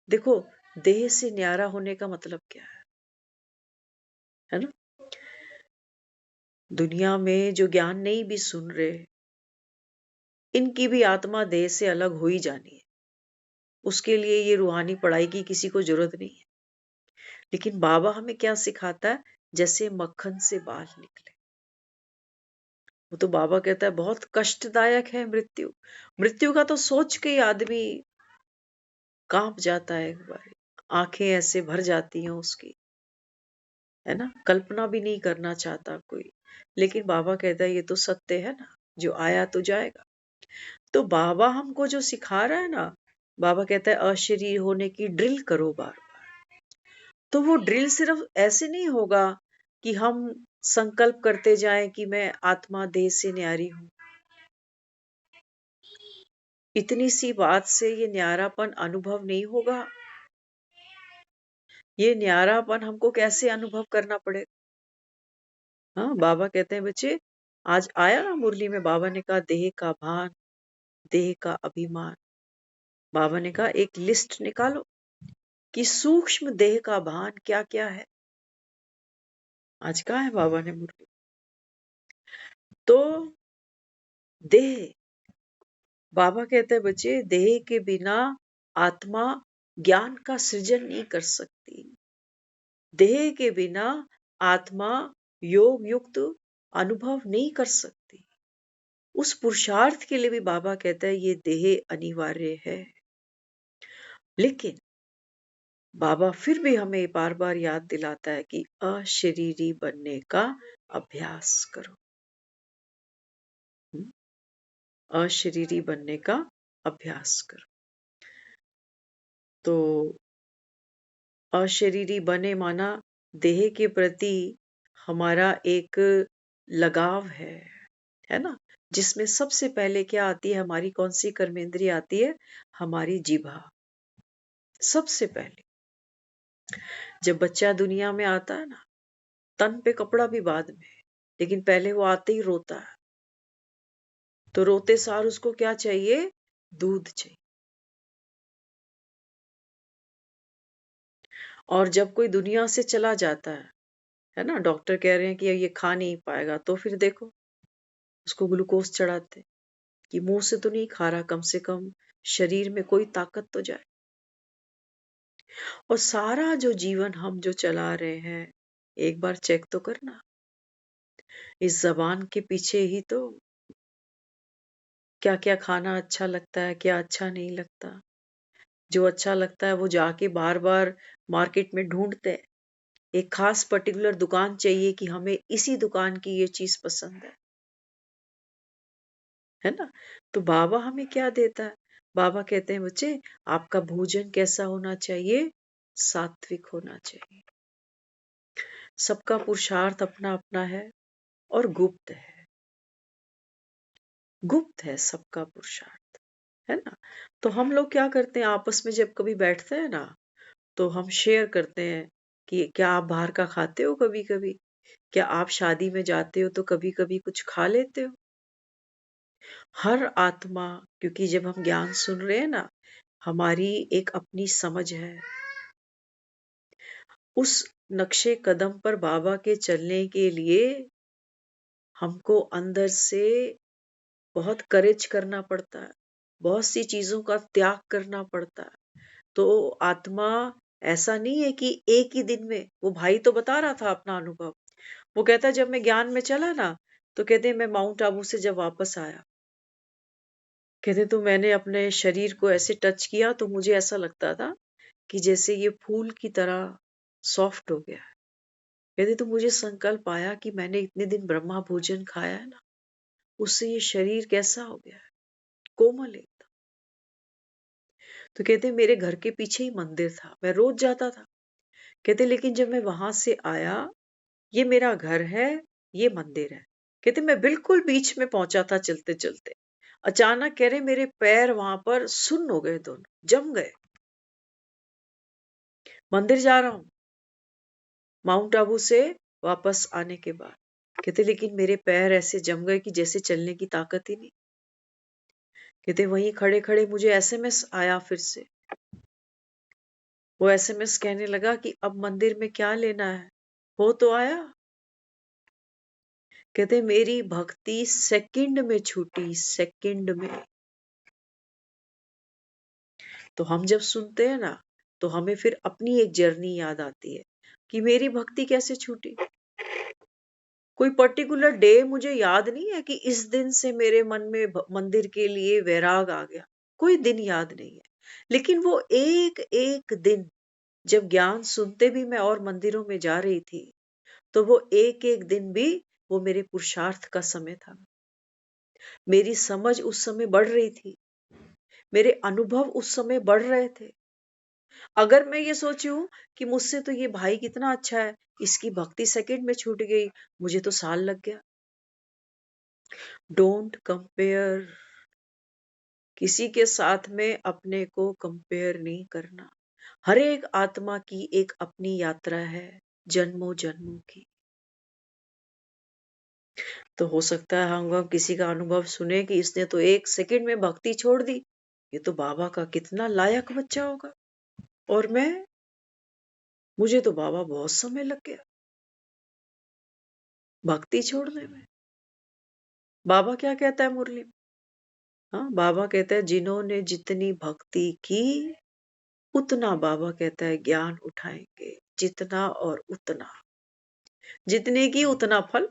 देखो देह से न्यारा होने का मतलब क्या है ना। दुनिया में जो ज्ञान नहीं भी सुन रहे, इनकी भी आत्मा देह से अलग हो ही जानी है। उसके लिए ये रूहानी पढ़ाई की किसी को जरूरत नहीं है। लेकिन बाबा हमें क्या सिखाता है? जैसे मक्खन से बाल निकले। वो तो बाबा कहता है बहुत कष्टदायक है मृत्यु। मृत्यु का तो सोच के ही आदमी कांप जाता है, एक बार आंखें ऐसे भर जाती हैं उसकी, है ना, कल्पना भी नहीं करना चाहता कोई। लेकिन बाबा कहता है ये तो सत्य है ना, जो आया तो जाएगा। तो बाबा हमको जो सिखा रहा है ना, बाबा कहता है अशरीर होने की ड्रिल करो बार। तो वो ड्रिल सिर्फ ऐसे नहीं होगा कि हम संकल्प करते जाएं कि मैं आत्मा देह से न्यारी हूं। इतनी सी बात से ये न्यारापन अनुभव नहीं होगा। ये न्यारापन हमको कैसे अनुभव करना पड़ेगा? हाँ, बाबा कहते हैं बच्चे, आज आया ना मुरली में, बाबा ने कहा देह का भान, देह का अभिमान। बाबा ने कहा एक लिस्ट निकालो कि सूक्ष्म देह का भान क्या क्या है। आज कहा है बाबा ने मुरली? तो देह, बाबा कहते हैं बच्चे, देह के बिना आत्मा ज्ञान का सृजन नहीं कर सकती। देह के बिना आत्मा योग युक्त अनुभव नहीं कर सकती। उस पुरुषार्थ के लिए भी बाबा कहता है ये देह अनिवार्य है। लेकिन बाबा फिर भी हमें बार बार याद दिलाता है कि अशरीरी बनने का अभ्यास करो। अशरीरी बनने का अभ्यास करो। तो अशरीरी बने माना देह के प्रति हमारा एक लगाव है ना, जिसमें सबसे पहले क्या आती है, हमारी कौन सी कर्मेंद्रिय आती है? हमारी जीभा। सबसे पहले जब बच्चा दुनिया में आता है ना, तन पे कपड़ा भी बाद में, लेकिन पहले वो आते ही रोता है। तो रोते सार उसको क्या चाहिए? दूध चाहिए। और जब कोई दुनिया से चला जाता है ना, डॉक्टर कह रहे हैं कि ये खा नहीं पाएगा, तो फिर देखो उसको ग्लूकोज चढ़ाते कि मुंह से तो नहीं खा रहा, कम से कम शरीर में कोई ताकत तो जाए। और सारा जो जीवन हम जो चला रहे हैं, एक बार चेक तो करना, इस जबान के पीछे ही तो क्या क्या खाना अच्छा लगता है, क्या अच्छा नहीं लगता। जो अच्छा लगता है वो जाके बार बार मार्केट में ढूंढते हैं, एक खास पर्टिकुलर दुकान चाहिए कि हमें इसी दुकान की ये चीज पसंद है ना। तो बाबा हमें क्या देता है? बाबा कहते हैं बच्चे, आपका भोजन कैसा होना चाहिए? सात्विक होना चाहिए। सबका पुरुषार्थ अपना अपना है और गुप्त है। गुप्त है सबका पुरुषार्थ, है ना। तो हम लोग क्या करते हैं, आपस में जब कभी बैठते हैं ना, तो हम शेयर करते हैं कि क्या आप बाहर का खाते हो कभी कभी? क्या आप शादी में जाते हो तो कभी कभी कुछ खा लेते हो? हर आत्मा, क्योंकि जब हम ज्ञान सुन रहे हैं ना, हमारी एक अपनी समझ है। उस नक्शे कदम पर बाबा के चलने के लिए हमको अंदर से बहुत करेज करना पड़ता है, बहुत सी चीजों का त्याग करना पड़ता है। तो आत्मा ऐसा नहीं है कि एक ही दिन में, वो भाई तो बता रहा था अपना अनुभव। वो कहता जब मैं ज्ञान में चला ना, तो कहते मैं माउंट आबू से जब वापस आया, कहते तो मैंने अपने शरीर को ऐसे टच किया तो मुझे ऐसा लगता था कि जैसे ये फूल की तरह सॉफ्ट हो गया है। कहते तो मुझे संकल्प आया कि मैंने इतने दिन ब्रह्मा भोजन खाया है ना, उससे ये शरीर कैसा हो गया है, कोमल एकदम। तो कहते मेरे घर के पीछे ही मंदिर था, मैं रोज जाता था। कहते लेकिन जब मैं वहां से आया, ये मेरा घर है, ये मंदिर है। कहते मैं बिल्कुल बीच में पहुंचा था चलते चलते, अचानक कह रहे मेरे पैर वहां पर सुन्न हो गए, दोनों जम गए। मंदिर जा रहा हूं माउंट आबू से वापस आने के बाद। कहते लेकिन मेरे पैर ऐसे जम गए कि जैसे चलने की ताकत ही नहीं। कहते वहीं खड़े खड़े मुझे एसएमएस आया फिर से। वो एसएमएस कहने लगा कि अब मंदिर में क्या लेना है, हो तो आया। कहते मेरी भक्ति सेकंड में छूटी, सेकंड में। तो हम जब सुनते हैं ना, तो हमें फिर अपनी एक जर्नी याद आती है कि मेरी भक्ति कैसे छूटी। कोई पर्टिकुलर डे मुझे याद नहीं है कि इस दिन से मेरे मन में मंदिर के लिए वैराग आ गया, कोई दिन याद नहीं है। लेकिन वो एक एक दिन, जब ज्ञान सुनते भी मैं और मंदिरों में जा रही थी, तो वो एक एक दिन भी वो मेरे पुरुषार्थ का समय था। मेरी समझ उस समय बढ़ रही थी, मेरे अनुभव उस समय बढ़ रहे थे। अगर मैं ये सोचूं कि मुझसे तो ये भाई कितना अच्छा है, इसकी भक्ति सेकंड में छूट गई, मुझे तो साल लग गया। डोंट कंपेयर, किसी के साथ में अपने को कंपेयर नहीं करना। हर एक आत्मा की एक अपनी यात्रा है, जन्मों जन्मों की। तो हो सकता है हम किसी का अनुभव सुने कि इसने तो 1 सेकंड में भक्ति छोड़ दी, ये तो बाबा का कितना लायक बच्चा होगा। और मुझे तो बाबा बहुत समय लग गया भक्ति छोड़ने में। बाबा क्या कहता है मुरली में? हाँ, बाबा कहता है जिन्होंने जितनी भक्ति की उतना, बाबा कहता है ज्ञान उठाएंगे, जितना और उतना, जितने की उतना फल,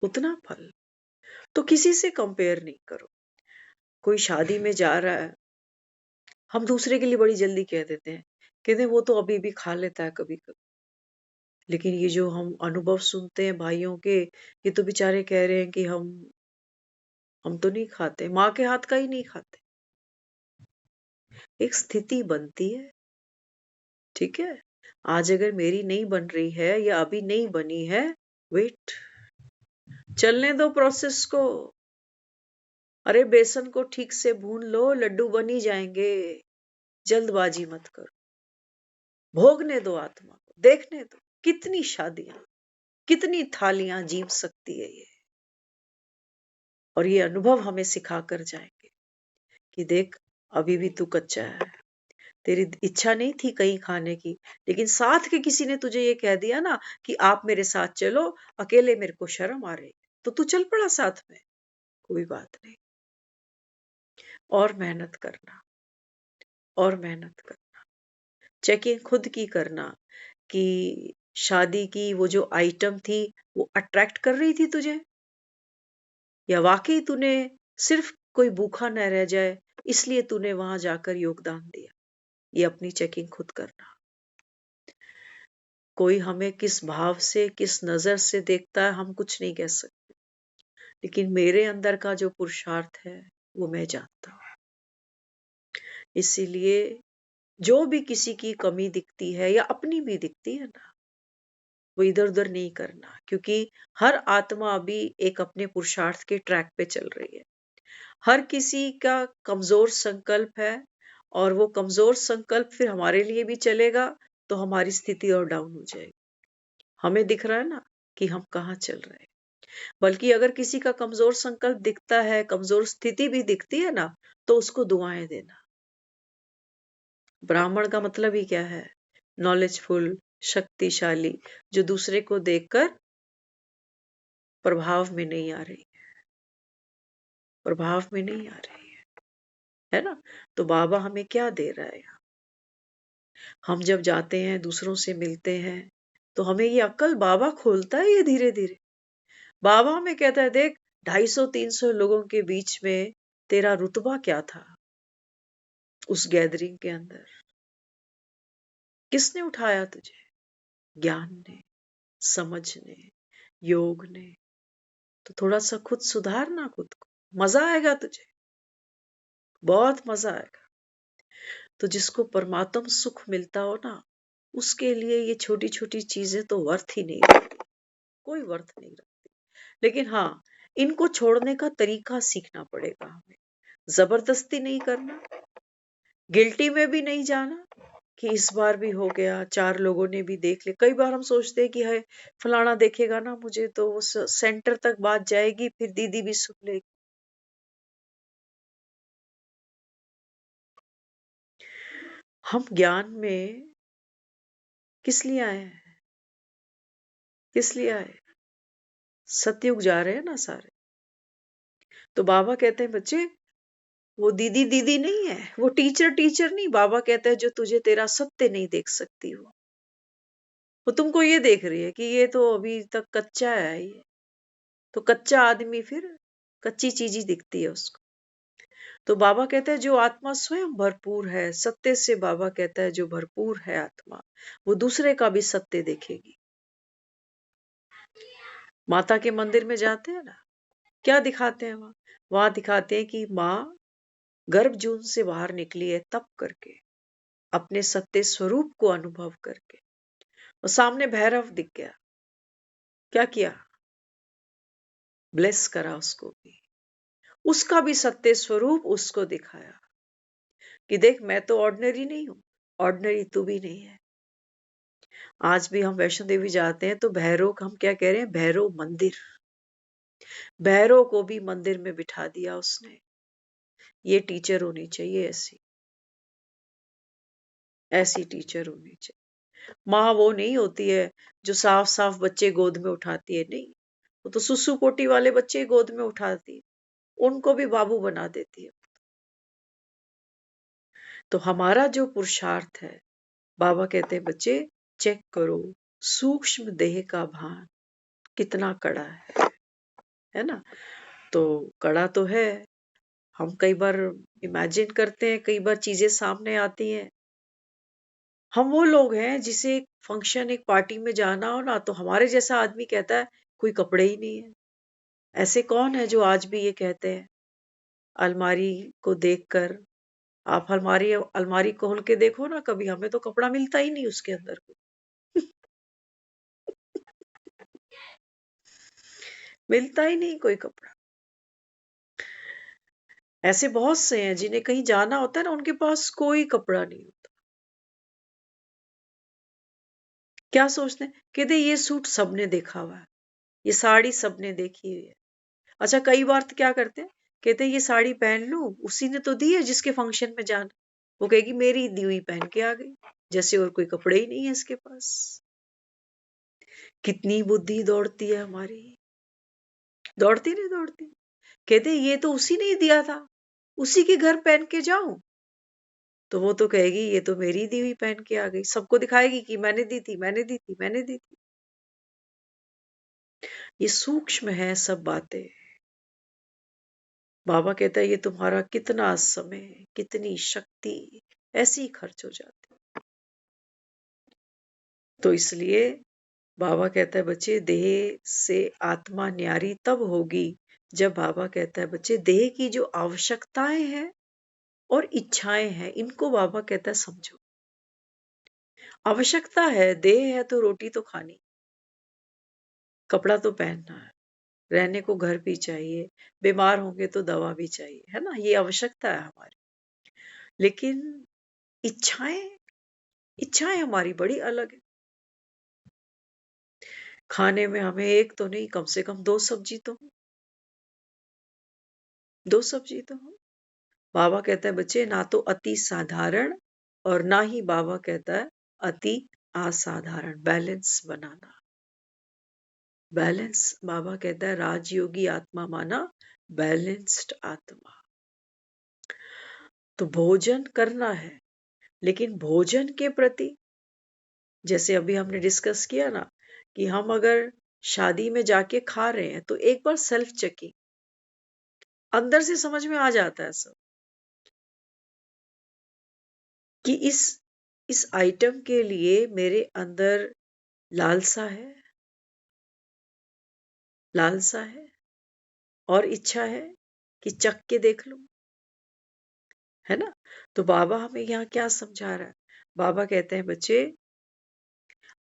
उतना फल। तो किसी से कंपेयर नहीं करो। कोई शादी में जा रहा है, हम दूसरे के लिए बड़ी जल्दी कह देते हैं, कहते हैं वो तो अभी भी खा लेता है कभी कभी। लेकिन ये जो हम अनुभव सुनते हैं भाइयों के, ये तो बेचारे कह रहे हैं कि हम तो नहीं खाते, माँ के हाथ का ही नहीं खाते। एक स्थिति बनती है, ठीक है। आज अगर मेरी नहीं बन रही है या अभी नहीं बनी है, वेट, चलने दो प्रोसेस को। अरे बेसन को ठीक से भून लो, लड्डू बन ही जाएंगे। जल्दबाजी मत करो, भोगने दो आत्मा को, देखने दो कितनी शादियां, कितनी थालियां जीव सकती है ये। और ये अनुभव हमें सिखा कर जाएंगे कि देख, अभी भी तू कच्चा है, तेरी इच्छा नहीं थी कहीं खाने की, लेकिन साथ के किसी ने तुझे ये कह दिया ना कि आप मेरे साथ चलो, अकेले मेरे को शर्म आ रही, तो तू चल पड़ा साथ में। कोई बात नहीं, और मेहनत करना, और मेहनत करना। चेकिंग खुद की करना कि शादी की वो जो आइटम थी वो अट्रैक्ट कर रही थी तुझे, या वाकई तूने सिर्फ कोई भूखा न रह जाए इसलिए तूने वहां जाकर योगदान दिया। ये अपनी चेकिंग खुद करना। कोई हमें किस भाव से, किस नजर से देखता है, हम कुछ नहीं कह सकते, लेकिन मेरे अंदर का जो पुरुषार्थ है वो मैं जानता हूं। इसीलिए जो भी किसी की कमी दिखती है या अपनी भी दिखती है ना, वो इधर उधर नहीं करना, क्योंकि हर आत्मा अभी एक अपने पुरुषार्थ के ट्रैक पे चल रही है। हर किसी का कमजोर संकल्प है, और वो कमजोर संकल्प फिर हमारे लिए भी चलेगा, तो हमारी स्थिति और डाउन हो जाएगी। हमें दिख रहा है ना कि हम कहाँ चल रहे हैं। बल्कि अगर किसी का कमजोर संकल्प दिखता है, कमजोर स्थिति भी दिखती है ना, तो उसको दुआएं देना। ब्राह्मण का मतलब ही क्या है? नॉलेजफुल, शक्तिशाली, जो दूसरे को देखकर प्रभाव में नहीं आ रही, प्रभाव में नहीं आ रही है ना। तो बाबा हमें क्या दे रहा है? हम जब जाते हैं, दूसरों से मिलते हैं, तो हमें ये अक्ल बाबा खोलता है ये धीरे धीरे। बाबा हमें कहता है, देख 250-300 लोगों के बीच में तेरा रुतबा क्या था उस गैदरिंग के अंदर? किसने उठाया तुझे? ज्ञान ने, समझ ने, योग ने। तो थोड़ा सा खुद सुधारना खुद को, मजा आएगा तुझे, बहुत मजा आएगा। तो जिसको परमात्म सुख मिलता हो ना, उसके लिए ये छोटी छोटी चीजें तो वर्थ ही नहीं रखती, कोई वर्थ नहीं रखती। लेकिन हाँ, इनको छोड़ने का तरीका सीखना पड़ेगा हमें। जबरदस्ती नहीं करना, गिल्टी में भी नहीं जाना कि इस बार भी हो गया, 4 लोगों ने भी देख लिया। कई बार हम सोचते हैं कि है फलाना देखेगा ना मुझे, तो वो सेंटर तक बात जाएगी, फिर दीदी भी सुन लेगी। हम ज्ञान में किस लिए आए हैं? किस लिए आए? सतयुग जा रहे हैं ना सारे। तो बाबा कहते हैं, बच्चे वो दीदी दीदी नहीं है, वो टीचर टीचर नहीं। बाबा कहता है जो तुझे तेरा सत्य नहीं देख सकती, वो तुमको ये देख रही है कि ये तो अभी तक कच्चा है। ये तो कच्चा आदमी फिर कच्ची चीज ही दिखती है उसको। तो बाबा कहता है जो आत्मा स्वयं भरपूर है सत्य से, बाबा कहता है जो भरपूर है आत्मा, वो दूसरे का भी सत्य देखेगी। माता के मंदिर में जाते हैं ना, क्या दिखाते हैं वहां? वहां दिखाते हैं कि माँ गर्भ जून से बाहर निकली है तप करके, अपने सत्य स्वरूप को अनुभव करके। और सामने भैरव दिख गया, क्या किया? ब्लेस करा उसको भी, उसका भी सत्य स्वरूप उसको दिखाया कि देख मैं तो ऑर्डिनरी नहीं हूं, ऑर्डिनरी तू भी नहीं है। आज भी हम वैष्णो देवी जाते हैं तो भैरव का हम क्या कह रहे हैं, भैरव मंदिर। भैरव को भी मंदिर में बिठा दिया उसने। ये टीचर होनी चाहिए, ऐसी ऐसी टीचर होनी चाहिए। माँ वो नहीं होती है जो साफ साफ बच्चे गोद में उठाती है, नहीं, वो तो सुसु पोटी वाले बच्चे गोद में उठाती है, उनको भी बाबू बना देती है। तो हमारा जो पुरुषार्थ है, बाबा कहते हैं बच्चे चेक करो सूक्ष्म देह का भान कितना कड़ा है ना। तो कड़ा तो है, हम कई बार इमेजिन करते हैं, कई बार चीजें सामने आती हैं। हम वो लोग हैं जिसे एक फंक्शन, एक पार्टी में जाना हो ना, तो हमारे जैसा आदमी कहता है कोई कपड़े ही नहीं है। ऐसे कौन है जो आज भी ये कहते हैं? अलमारी को देखकर, आप अलमारी अलमारी खोल के देखो ना, कभी हमें तो कपड़ा मिलता ही नहीं उसके अंदर को। मिलता ही नहीं कोई कपड़ा। ऐसे बहुत से हैं जिन्हें कहीं जाना होता है ना, उनके पास कोई कपड़ा नहीं होता। क्या सोचते हैं, कहते ये सूट सबने देखा हुआ है, ये साड़ी सबने देखी हुई है। अच्छा, कई बार तो क्या करते हैं, कहते ये साड़ी पहन लूं, उसी ने तो दी है जिसके फंक्शन में जाना। वो कहेगी मेरी दी हुई पहन के आ गई, जैसे और कोई कपड़े ही नहीं है इसके पास। कितनी बुद्धि दौड़ती है हमारी, दौड़ती नहीं दौड़ती। कहते ये तो उसी ने ही दिया था, उसी के घर पहन के जाऊं, तो वो तो कहेगी ये तो मेरी दी हुई पहन के आ गई, सबको दिखाएगी कि मैंने दी थी, मैंने दी थी, मैंने दी थी। ये सूक्ष्म है सब बातें। बाबा कहता है ये तुम्हारा कितना समय, कितनी शक्ति ऐसी ही खर्च हो जाती। तो इसलिए बाबा कहता है बच्चे देह से आत्मा न्यारी तब होगी जब, बाबा कहता है बच्चे देह की जो आवश्यकताएं हैं और इच्छाएं हैं, इनको बाबा कहता है समझो। आवश्यकता है, देह है तो रोटी तो खानी, कपड़ा तो पहनना है, रहने को घर भी चाहिए, बीमार होंगे तो दवा भी चाहिए, है ना, ये आवश्यकता है हमारी। लेकिन इच्छाएं, इच्छाएं हमारी बड़ी अलग है। खाने में हमें एक तो नहीं, कम से कम दो सब्जी तो हो, दो सब्जी तो हो। बाबा कहता है बच्चे ना तो अति साधारण और ना ही बाबा कहता है अति असाधारण, बैलेंस बनाना। बैलेंस, बाबा कहता है राजयोगी आत्मा माना बैलेंस्ड आत्मा। तो भोजन करना है, लेकिन भोजन के प्रति, जैसे अभी हमने डिस्कस किया ना, कि हम अगर शादी में जाके खा रहे हैं तो एक बार सेल्फ चेकिंग, अंदर से समझ में आ जाता है सब कि इस आइटम के लिए मेरे अंदर लालसा है, लालसा है और इच्छा है कि चख के देख लूं, है ना। तो बाबा हमें यहाँ क्या समझा रहा है, बाबा कहते हैं बच्चे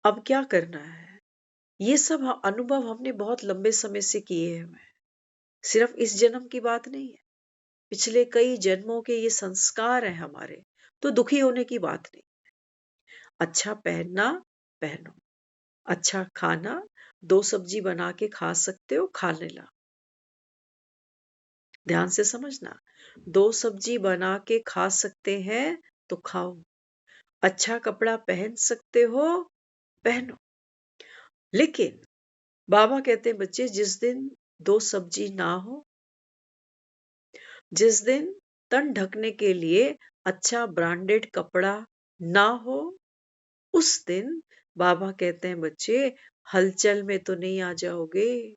अब क्या करना है, ये सब अनुभव हमने बहुत लंबे समय से किए हैं, सिर्फ इस जन्म की बात नहीं है, पिछले कई जन्मों के ये संस्कार हैं हमारे, तो दुखी होने की बात नहीं। अच्छा पहनना पहनो, अच्छा खाना, दो सब्जी बना के खा सकते हो, खा लेना, ध्यान से समझना, दो सब्जी बना के खा सकते हैं तो खाओ, अच्छा कपड़ा पहन सकते हो पहनो। लेकिन बाबा कहते हैं बच्चे जिस दिन दो सब्जी ना हो, जिस दिन तन ढकने के लिए अच्छा ब्रांडेड कपड़ा ना हो, उस दिन बाबा कहते हैं बच्चे हलचल में तो नहीं आ जाओगे,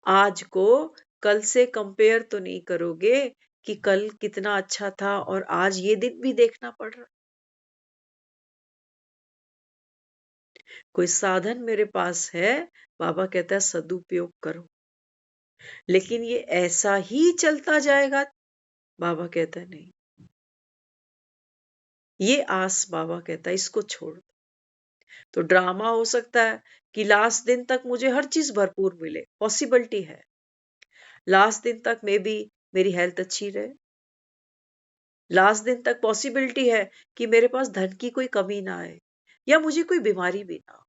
आज को कल से कंपेयर तो नहीं करोगे कि कल कितना अच्छा था और आज ये दिन भी देखना पड़ रहा। कोई साधन मेरे पास है, बाबा कहता है सदुपयोग करो, लेकिन ये ऐसा ही चलता जाएगा, बाबा कहता है नहीं, ये आस बाबा कहता है इसको छोड़ दो। तो ड्रामा हो सकता है कि लास्ट दिन तक मुझे हर चीज भरपूर मिले, पॉसिबिलिटी है, लास्ट दिन तक मे बी मेरी हेल्थ अच्छी रहे, लास्ट दिन तक पॉसिबिलिटी है कि मेरे पास धन की कोई कमी ना आए या मुझे कोई बीमारी भी ना हो,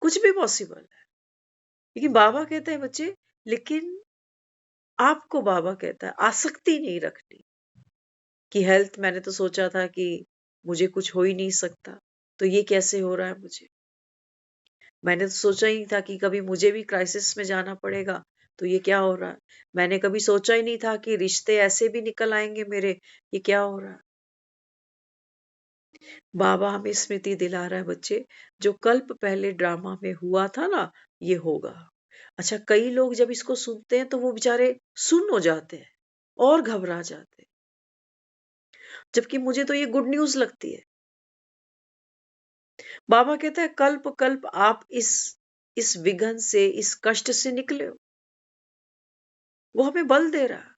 कुछ भी पॉसिबल है। लेकिन बाबा कहते हैं बच्चे, लेकिन आपको बाबा कहता है आसक्ति नहीं रखनी कि हेल्थ, मैंने तो सोचा था कि मुझे कुछ हो ही नहीं सकता, तो ये कैसे हो रहा है मुझे। मैंने तो सोचा ही नहीं था कि कभी मुझे भी क्राइसिस में जाना पड़ेगा, तो ये क्या हो रहा है। मैंने कभी सोचा ही नहीं था कि रिश्ते ऐसे भी निकल आएंगे मेरे, ये क्या हो रहा है। बाबा हमें स्मृति दिला रहा है बच्चे, जो कल्प पहले ड्रामा में हुआ था ना, ये होगा। अच्छा, कई लोग जब इसको सुनते हैं तो वो बेचारे सुन्न हो जाते हैं और घबरा जाते हैं, जबकि मुझे तो ये गुड न्यूज लगती है। बाबा कहते हैं कल्प कल्प आप इस विघन से, इस कष्ट से निकले हो। वो हमें बल दे रहा है।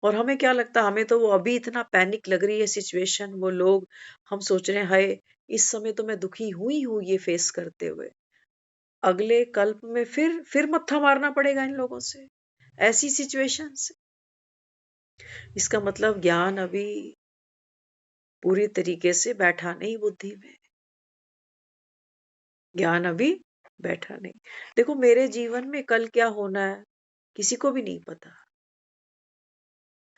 और हमें क्या लगता है, हमें तो वो अभी इतना पैनिक लग रही है सिचुएशन, वो लोग, हम सोच रहे हैं हाय इस समय तो मैं दुखी हुई हूं ये फेस करते हुए, अगले कल्प में फिर मत्था मारना पड़ेगा इन लोगों से, ऐसी सिचुएशन से। इसका मतलब ज्ञान अभी पूरी तरीके से बैठा नहीं बुद्धि में, ज्ञान अभी बैठा नहीं। देखो मेरे जीवन में कल क्या होना है किसी को भी नहीं पता,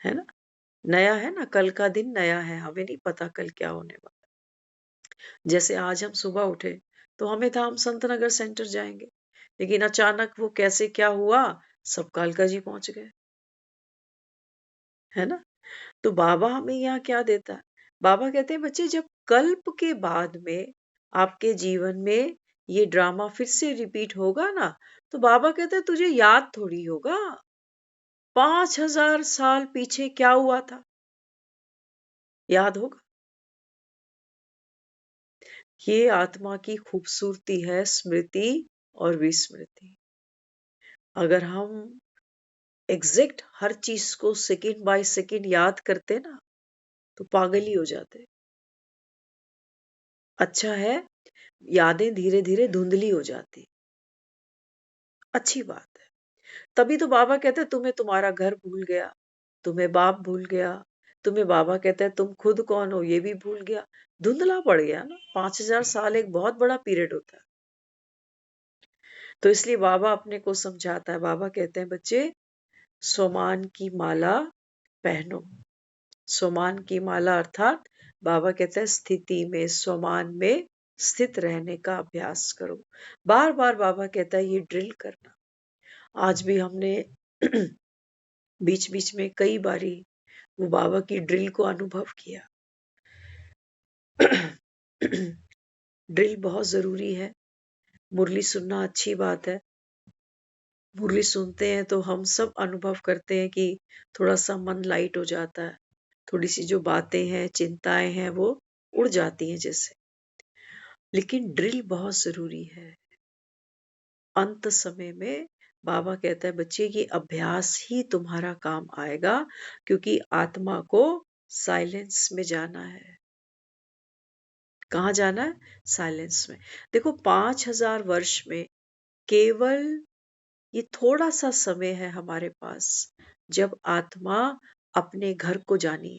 है ना। नया है ना, कल का दिन नया है, हमें नहीं पता कल क्या होने वाला। जैसे आज हम सुबह उठे तो हमें था हम संत नगर सेंटर जाएंगे, लेकिन अचानक वो कैसे क्या हुआ, सब कालका जी पहुंच गए, है ना। तो बाबा हमें यहाँ क्या देता है, बाबा कहते हैं बच्चे जब कल्प के बाद में आपके जीवन में ये ड्रामा फिर से रिपीट होगा ना, तो बाबा कहते हैं तुझे याद थोड़ी होगा 5000 साल पीछे क्या हुआ था, याद होगा। ये आत्मा की खूबसूरती है, स्मृति और विस्मृति। अगर हम एग्जैक्ट हर चीज को सेकंड बाय सेकंड याद करते ना, तो पागल ही हो जाते। अच्छा है यादें धीरे धीरे धुंधली हो जाती, अच्छी बात है। तभी तो बाबा कहते हैं तुम्हें तुम्हारा घर भूल गया, तुम्हें बाप भूल गया, तुम्हें बाबा कहते हैं तुम खुद कौन हो ये भी भूल गया, धुंधला पड़ गया ना। 5000 साल एक बहुत बड़ा पीरियड होता है। तो इसलिए बाबा अपने को समझाता है, बाबा कहते हैं बच्चे स्वमान की माला पहनो। स्वमान की माला अर्थात बाबा कहते हैं स्थिति में, स्वमान में स्थित रहने का अभ्यास करो। बार बार बाबा कहता है ये ड्रिल करना। आज भी हमने बीच बीच में कई बारी वो बाबा की ड्रिल को अनुभव किया। ड्रिल बहुत जरूरी है। मुरली सुनना अच्छी बात है, मुरली सुनते हैं तो हम सब अनुभव करते हैं कि थोड़ा सा मन लाइट हो जाता है, थोड़ी सी जो बातें हैं चिंताएं हैं वो उड़ जाती हैं जैसे। लेकिन ड्रिल बहुत जरूरी है। अंत समय में बाबा कहता है बच्चे ये अभ्यास ही तुम्हारा काम आएगा, क्योंकि आत्मा को साइलेंस में जाना है। कहाँ जाना है, साइलेंस में। देखो 5000 वर्ष में केवल ये थोड़ा सा समय है हमारे पास, जब आत्मा अपने घर को जानी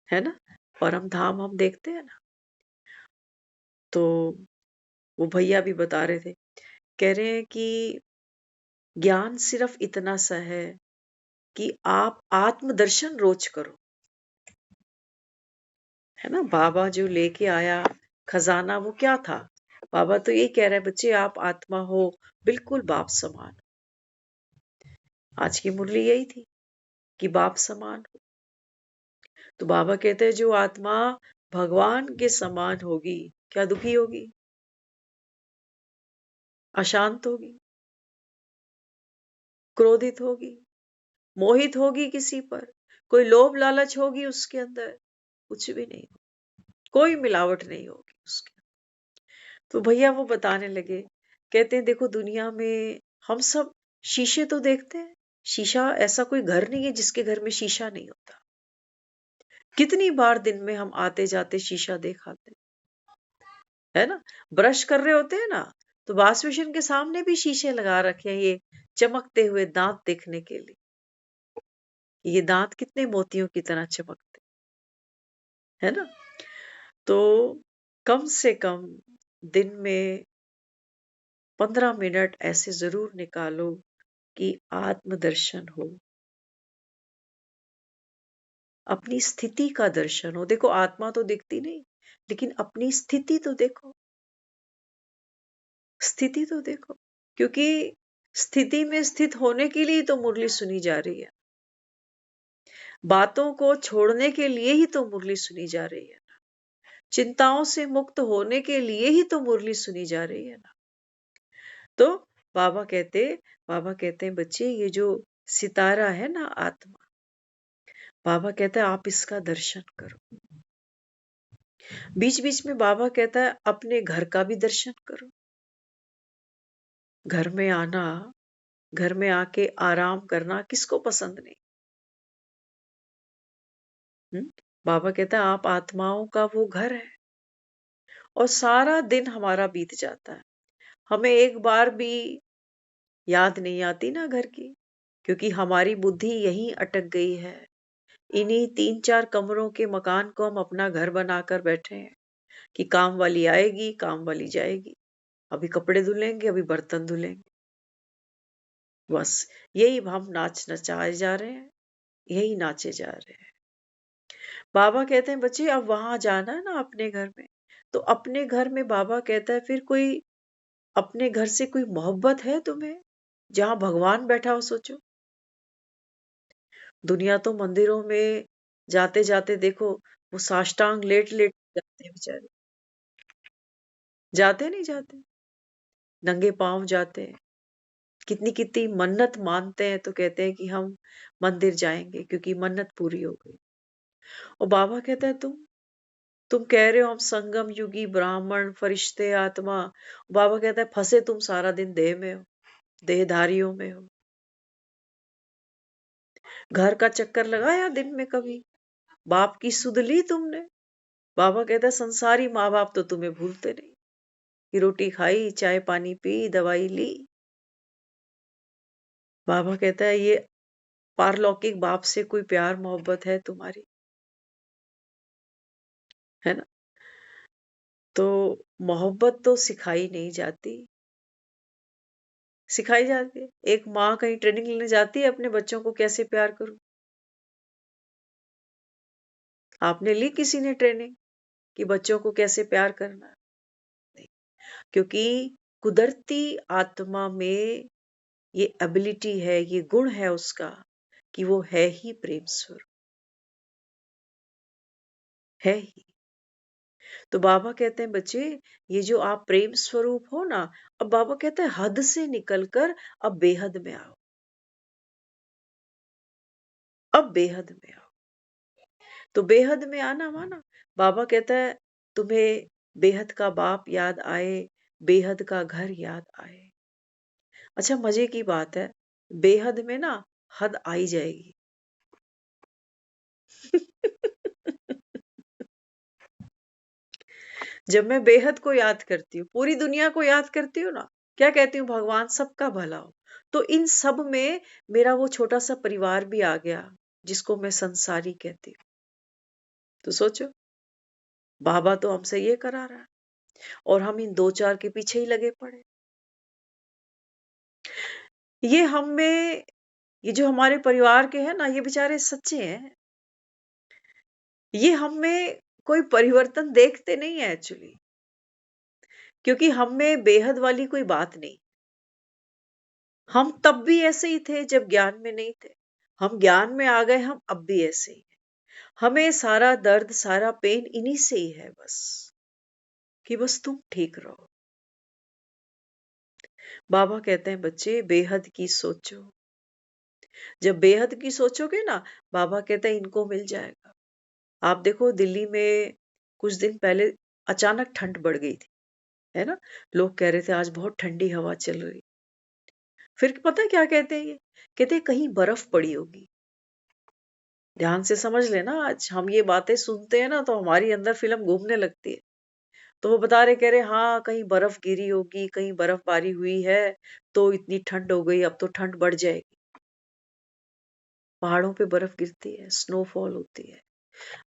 है ना। परम धाम हम देखते हैं ना, तो वो भैया भी बता रहे थे, कह रहे हैं कि ज्ञान सिर्फ इतना सा है कि आप आत्मदर्शन रोज करो, है ना। बाबा जो लेके आया खजाना वो क्या था, बाबा तो यही कह रहे हैं बच्चे आप आत्मा हो, बिल्कुल बाप समान। आज की मुरली यही थी कि बाप समान हो। तो बाबा कहते हैं जो आत्मा भगवान के समान होगी, क्या दुखी होगी, अशांत होगी, क्रोधित होगी, मोहित होगी किसी पर, कोई लोभ लालच होगी उसके अंदर, कुछ भी नहीं, कोई मिलावट नहीं होगी उसके। तो भैया वो बताने लगे, कहते हैं देखो दुनिया में हम सब शीशे तो देखते हैं, शीशा ऐसा कोई घर नहीं है जिसके घर में शीशा नहीं होता। कितनी बार दिन में हम आते जाते शीशा देखाते हैं, है ना। ब्रश कर रहे होते हैं ना, तो वॉश बेसिन के सामने भी शीशे लगा रखे हैं, ये चमकते हुए दांत देखने के लिए। ये दांत कितने मोतियों की तरह चमकते, है ना? तो कम से कम दिन में 15 मिनट ऐसे जरूर निकालो कि आत्मदर्शन हो, अपनी स्थिति का दर्शन हो। देखो, आत्मा तो दिखती नहीं, लेकिन अपनी स्थिति तो देखो, स्थिति तो देखो। क्योंकि स्थिति में स्थित होने के लिए तो मुरली सुनी जा रही है, बातों को छोड़ने के लिए ही तो मुरली सुनी जा रही है ना, चिंताओं से मुक्त होने के लिए ही तो मुरली सुनी जा रही है ना। तो बाबा कहते हैं बच्चे, ये जो सितारा है ना आत्मा, बाबा कहता है आप इसका दर्शन करो। बीच बीच में बाबा कहता है अपने घर का भी दर्शन करो। घर में आना, घर में आके आराम करना किसको पसंद नहीं? बाबा कहता है आप आत्माओं का वो घर है, और सारा दिन हमारा बीत जाता है, हमें एक बार भी याद नहीं आती ना घर की, क्योंकि हमारी बुद्धि यहीं अटक गई है। इन्हीं 3-4 कमरों के मकान को हम अपना घर बनाकर बैठे हैं कि काम वाली आएगी, काम वाली जाएगी, अभी कपड़े धुलेंगे, अभी बर्तन धुलेंगे। बस यही हम नाच नचाए जा रहे हैं, यही नाचे जा रहे हैं। बाबा कहते हैं बच्चे अब वहां जाना है ना अपने घर में, तो अपने घर में बाबा कहता है फिर कोई अपने घर से कोई मोहब्बत है तुम्हें, जहां भगवान बैठा हो? सोचो, दुनिया तो मंदिरों में जाते जाते देखो वो साष्टांग लेट लेट जाते हैं बेचारे, जाते नहीं जाते, नंगे पांव जाते हैं, कितनी कितनी मन्नत मानते हैं, तो कहते हैं कि हम मंदिर जाएंगे क्योंकि मन्नत पूरी हो गई। और बाबा कहता है तुम कह रहे हो हम संगम युगी ब्राह्मण फरिश्ते आत्मा, बाबा कहता है फंसे तुम सारा दिन देह में हो, देहधारियों में हो। घर का चक्कर लगाया दिन में कभी? बाप की सुध ली तुमने? बाबा कहता है संसारी माँ बाप तो तुम्हें भूलते नहीं, कि रोटी खाई, चाय पानी पी, दवाई ली। बाबा कहता है ये पारलौकिक बाप से कोई प्यार मोहब्बत है तुम्हारी? है ना? तो मोहब्बत तो सिखाई नहीं जाती, सिखाई जाती है। एक माँ कहीं ट्रेनिंग लेने जाती है अपने बच्चों को कैसे प्यार करूं? आपने ली किसी ने ट्रेनिंग कि बच्चों को कैसे प्यार करना है? नहीं, क्योंकि कुदरती आत्मा में ये एबिलिटी है, ये गुण है उसका, कि वो है ही प्रेम स्वरूप, है ही। तो बाबा कहते हैं बच्चे ये जो आप प्रेम स्वरूप हो ना, अब बाबा कहते हैं हद से निकलकर अब बेहद में आओ, अब बेहद में आओ। तो बेहद में आना माना, बाबा कहता है तुम्हें बेहद का बाप याद आए, बेहद का घर याद आए। अच्छा, मजे की बात है, बेहद में ना हद आई जाएगी। जब मैं बेहद को याद करती हूँ, पूरी दुनिया को याद करती हूँ ना, क्या कहती हूँ? भगवान सबका भला हो। तो इन सब में मेरा वो छोटा सा परिवार भी आ गया, जिसको मैं संसारी कहती हूँ। तो सोचो, बाबा तो हमसे ये करा रहा है, और हम इन 2-4 के पीछे ही लगे पड़े। ये हम में, ये जो हमारे परिवार के हैं ना, ये बेचारे सच्चे हैं। ये हम में कोई परिवर्तन देखते नहीं है एक्चुअली, क्योंकि हम में बेहद वाली कोई बात नहीं। हम तब भी ऐसे ही थे जब ज्ञान में नहीं थे, हम ज्ञान में आ गए, हम अब भी ऐसे ही हैं। हमें सारा दर्द, सारा पेन इन्हीं से ही है, बस कि बस तुम ठीक रहो। बाबा कहते हैं बच्चे बेहद की सोचो। जब बेहद की सोचोगे ना, बाबा कहते हैं इनको मिल जाएगा। आप देखो दिल्ली में कुछ दिन पहले अचानक ठंड बढ़ गई थी, है ना? लोग कह रहे थे आज बहुत ठंडी हवा चल रही। फिर पता है क्या कहते हैं? ये कहते हैं कहीं बर्फ पड़ी होगी। ध्यान से समझ लेना, आज हम ये बातें सुनते हैं ना तो हमारी अंदर फिल्म घूमने लगती है। तो वो बता रहे, कह रहे हाँ कहीं बर्फ गिरी होगी, कहीं बर्फबारी हुई है, तो इतनी ठंड हो गई, अब तो ठंड बढ़ जाएगी। पहाड़ों पे बर्फ गिरती है, स्नोफॉल होती है।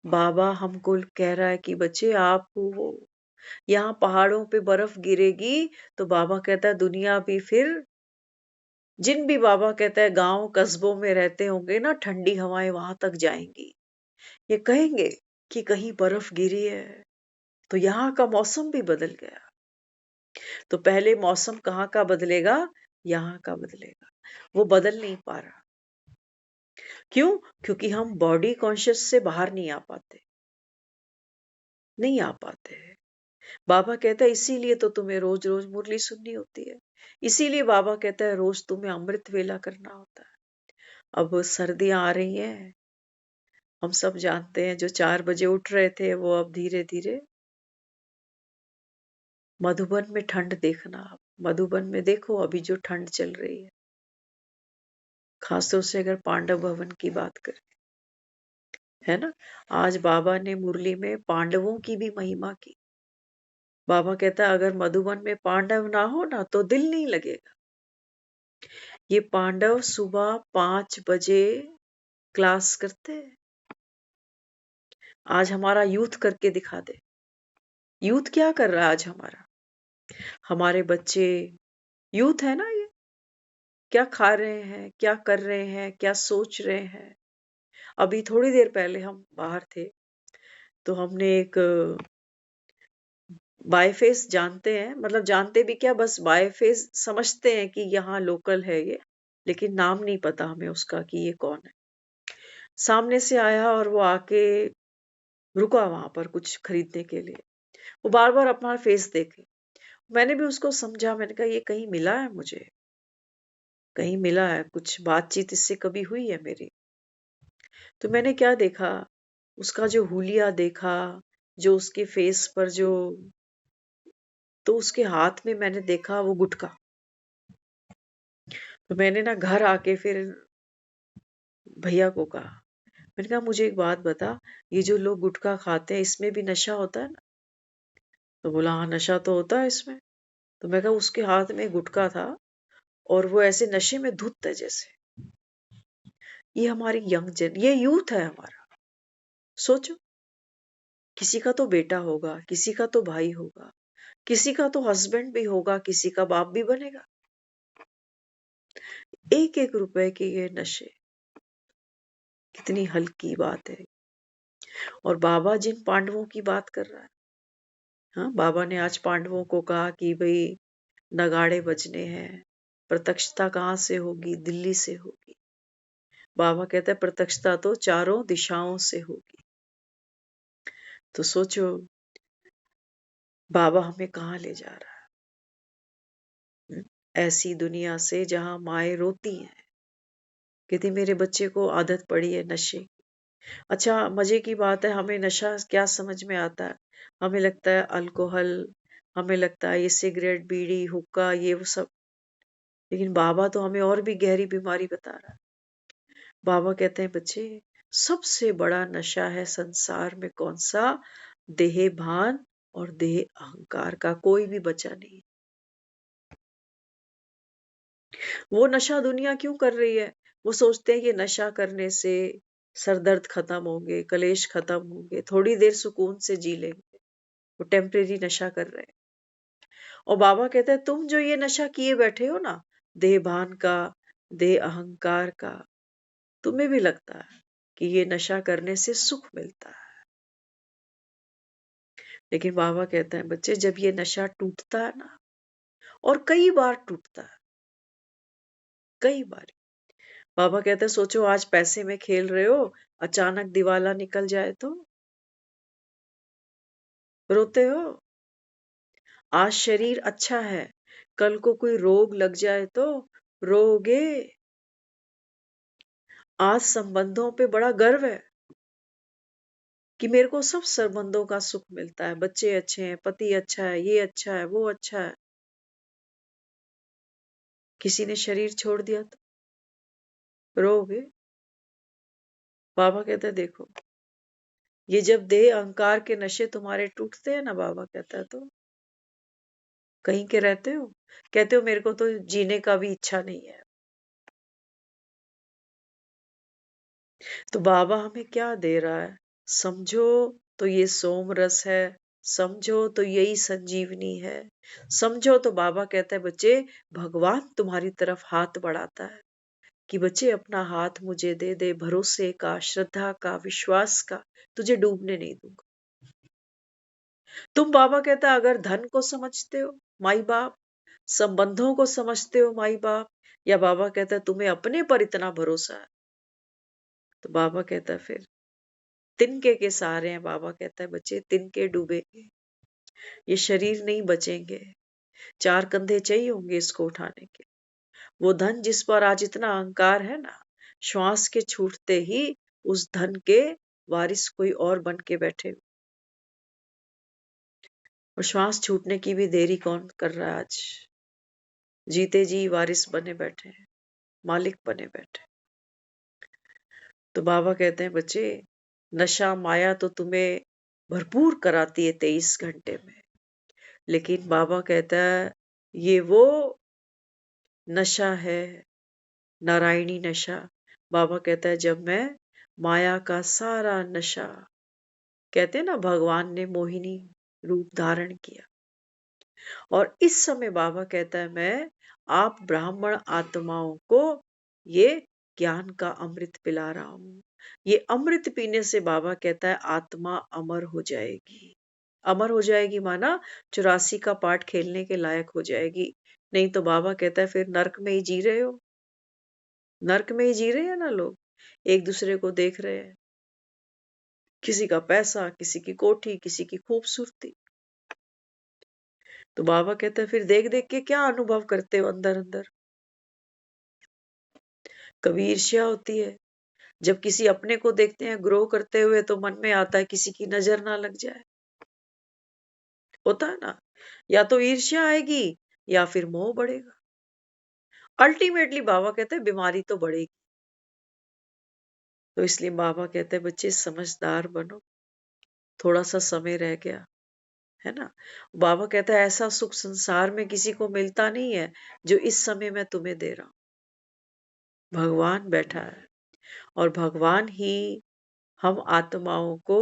बाबा हमको कह रहा है कि बच्चे आप वो यहाँ पहाड़ों पे बर्फ गिरेगी, तो बाबा कहता है दुनिया भी फिर जिन भी बाबा कहता है गांव कस्बों में रहते होंगे ना, ठंडी हवाएं वहां तक जाएंगी। ये कहेंगे कि कहीं बर्फ गिरी है, तो यहाँ का मौसम भी बदल गया। तो पहले मौसम कहाँ का बदलेगा? यहाँ का बदलेगा। वो बदल नहीं पा रहा। क्यों? क्योंकि हम बॉडी कॉन्शियस से बाहर नहीं आ पाते, नहीं आ पाते। बाबा कहता है इसीलिए तो तुम्हें रोज रोज मुरली सुननी होती है, इसीलिए बाबा कहता है रोज तुम्हें अमृत वेला करना होता है। अब सर्दियां आ रही हैं, हम सब जानते हैं, जो 4 बजे उठ रहे थे वो अब धीरे धीरे मधुबन में ठंड देखना। आप मधुबन में देखो अभी जो ठंड चल रही है, खासतौर से अगर पांडव भवन की बात करें, है ना। आज बाबा ने मुरली में पांडवों की भी महिमा की। बाबा कहता है अगर मधुबन में पांडव ना हो ना तो दिल नहीं लगेगा। ये पांडव सुबह 5 बजे क्लास करते हैं। आज हमारा यूथ करके दिखा दे। यूथ क्या कर रहा है आज हमारा? हमारे बच्चे यूथ है ना, ये क्या खा रहे हैं, क्या कर रहे हैं, क्या सोच रहे हैं। अभी थोड़ी देर पहले हम बाहर थे, तो हमने एक बायफेस जानते हैं, मतलब जानते भी क्या, बस बायफेस समझते हैं कि यहाँ लोकल है ये, लेकिन नाम नहीं पता हमें उसका कि ये कौन है। सामने से आया और वो आके रुका वहां पर कुछ खरीदने के लिए। वो बार बार अपना फेस देखे। मैंने भी उसको समझा, मैंने कहा ये कहीं मिला है मुझे, कहीं मिला है, कुछ बातचीत इससे कभी हुई है मेरी। तो मैंने क्या देखा, उसका जो हुलिया देखा, जो उसके फेस पर जो, तो उसके हाथ में मैंने देखा वो गुटखा। तो मैंने ना घर आके फिर भैया को कहा, मैंने कहा मुझे एक बात बता, ये जो लोग गुटखा खाते हैं इसमें भी नशा होता है ना? तो बोला हाँ नशा तो होता है इसमें। तो मैं कहा उसके हाथ में गुटखा था और वो ऐसे नशे में धुत है जैसे। ये हमारी यंग जन, ये यूथ है हमारा। सोचो, किसी का तो बेटा होगा, किसी का तो भाई होगा, किसी का तो हस्बैंड भी होगा, किसी का बाप भी बनेगा। एक एक रुपए के ये नशे, कितनी हल्की बात है। और बाबा जिन पांडवों की बात कर रहा है, हाँ बाबा ने आज पांडवों को कहा कि भाई नगाड़े बजने हैं, प्रत्यक्षता कहाँ से होगी? दिल्ली से होगी। बाबा कहता है प्रत्यक्षता तो चारों दिशाओं से होगी। तो सोचो बाबा हमें कहाँ ले जा रहा है। ऐसी दुनिया से जहां माए रोती हैं, कहती मेरे बच्चे को आदत पड़ी है नशे की। अच्छा मजे की बात है, हमें नशा क्या समझ में आता है? हमें लगता है अल्कोहल, हमें लगता है ये सिगरेट बीड़ी हुक्का ये वो सब, लेकिन बाबा तो हमें और भी गहरी बीमारी बता रहा है। बाबा कहते हैं बच्चे, सबसे बड़ा नशा है संसार में कौन सा? देह भान और देह अहंकार का, कोई भी बचा नहीं। वो नशा दुनिया क्यों कर रही है? वो सोचते हैं कि नशा करने से सर दर्द खत्म होंगे, कलेश खत्म होंगे, थोड़ी देर सुकून से जी लेंगे। वो टेम्परेरी नशा कर रहे हैं। और बाबा कहते हैं तुम जो ये नशा किए बैठे हो ना, देह भान का, देह अहंकार का, तुम्हें भी लगता है कि ये नशा करने से सुख मिलता है। लेकिन बाबा कहते हैं बच्चे जब ये नशा टूटता है ना, और कई बार टूटता है, कई बार। बाबा कहते हैं सोचो आज पैसे में खेल रहे हो, अचानक दिवाला निकल जाए तो रोते हो। आज शरीर अच्छा है, कल को कोई रोग लग जाए तो रोगे। आज संबंधों पे बड़ा गर्व है कि मेरे को सब संबंधों का सुख मिलता है, बच्चे अच्छे हैं, पति अच्छा है, ये अच्छा है, वो अच्छा है। किसी ने शरीर छोड़ दिया तो रोगे। बाबा कहते हैं देखो, ये जब देह अहंकार के नशे तुम्हारे टूटते हैं ना, बाबा कहता है तो कहीं के रहते हो, कहते हो मेरे को तो जीने का भी इच्छा नहीं है। तो बाबा हमें क्या दे रहा है? समझो तो ये सोम रस है, समझो तो यही संजीवनी है। समझो तो बाबा कहता है बच्चे, भगवान तुम्हारी तरफ हाथ बढ़ाता है कि बच्चे अपना हाथ मुझे दे दे, भरोसे का, श्रद्धा का, विश्वास का, तुझे डूबने नहीं दूंगा। तुम बाबा कहता है अगर धन को समझते हो माई बाप, संबंधों को समझते हो माई बाप, या बाबा कहता है तुम्हें अपने पर इतना भरोसा है, तो बाबा कहता है फिर तिनके के सहारे हैं। बाबा कहता है बच्चे तिनके डूबेंगे, ये शरीर नहीं बचेंगे, 4 कंधे चाहिए होंगे इसको उठाने के। वो धन जिस पर आज इतना अहंकार है ना, श्वास के छूटते ही उस धन के वारिस कोई और बन के बैठे। और श्वास छूटने की भी देरी कौन कर रहा है आज? जीते जी वारिस बने बैठे हैं, मालिक बने बैठे। तो बाबा कहते हैं बच्चे, नशा माया तो तुम्हें भरपूर कराती है 23 घंटे में, लेकिन बाबा कहता है ये वो नशा है, नारायणी नशा। बाबा कहता है जब मैं माया का सारा नशा, कहते हैं ना भगवान ने मोहिनी रूप धारण किया, और इस समय बाबा कहता है मैं आप ब्राह्मण आत्माओं को ये ज्ञान का अमृत पिला रहा हूं। ये अमृत पीने से बाबा कहता है आत्मा अमर हो जाएगी। अमर हो जाएगी माना 84 का पाठ खेलने के लायक हो जाएगी। नहीं तो बाबा कहता है फिर नर्क में ही जी रहे हो। नर्क में ही जी रहे हैं ना लोग, एक दूसरे को देख रहे हैं, किसी का पैसा, किसी की कोठी, किसी की खूबसूरती। तो बाबा कहते हैं फिर देख देख के क्या अनुभव करते हो अंदर अंदर? कभी ईर्ष्या होती है, जब किसी अपने को देखते हैं ग्रो करते हुए तो मन में आता है किसी की नजर ना लग जाए। होता है ना, या तो ईर्ष्या आएगी या फिर मोह बढ़ेगा। अल्टीमेटली बाबा कहते हैं बीमारी तो बढ़ेगी। तो इसलिए बाबा कहते हैं बच्चे समझदार बनो, थोड़ा सा समय रह गया है ना। बाबा कहता है ऐसा सुख संसार में किसी को मिलता नहीं है जो इस समय मैं तुम्हें दे रहा हूं। भगवान बैठा है, और भगवान ही हम आत्माओं को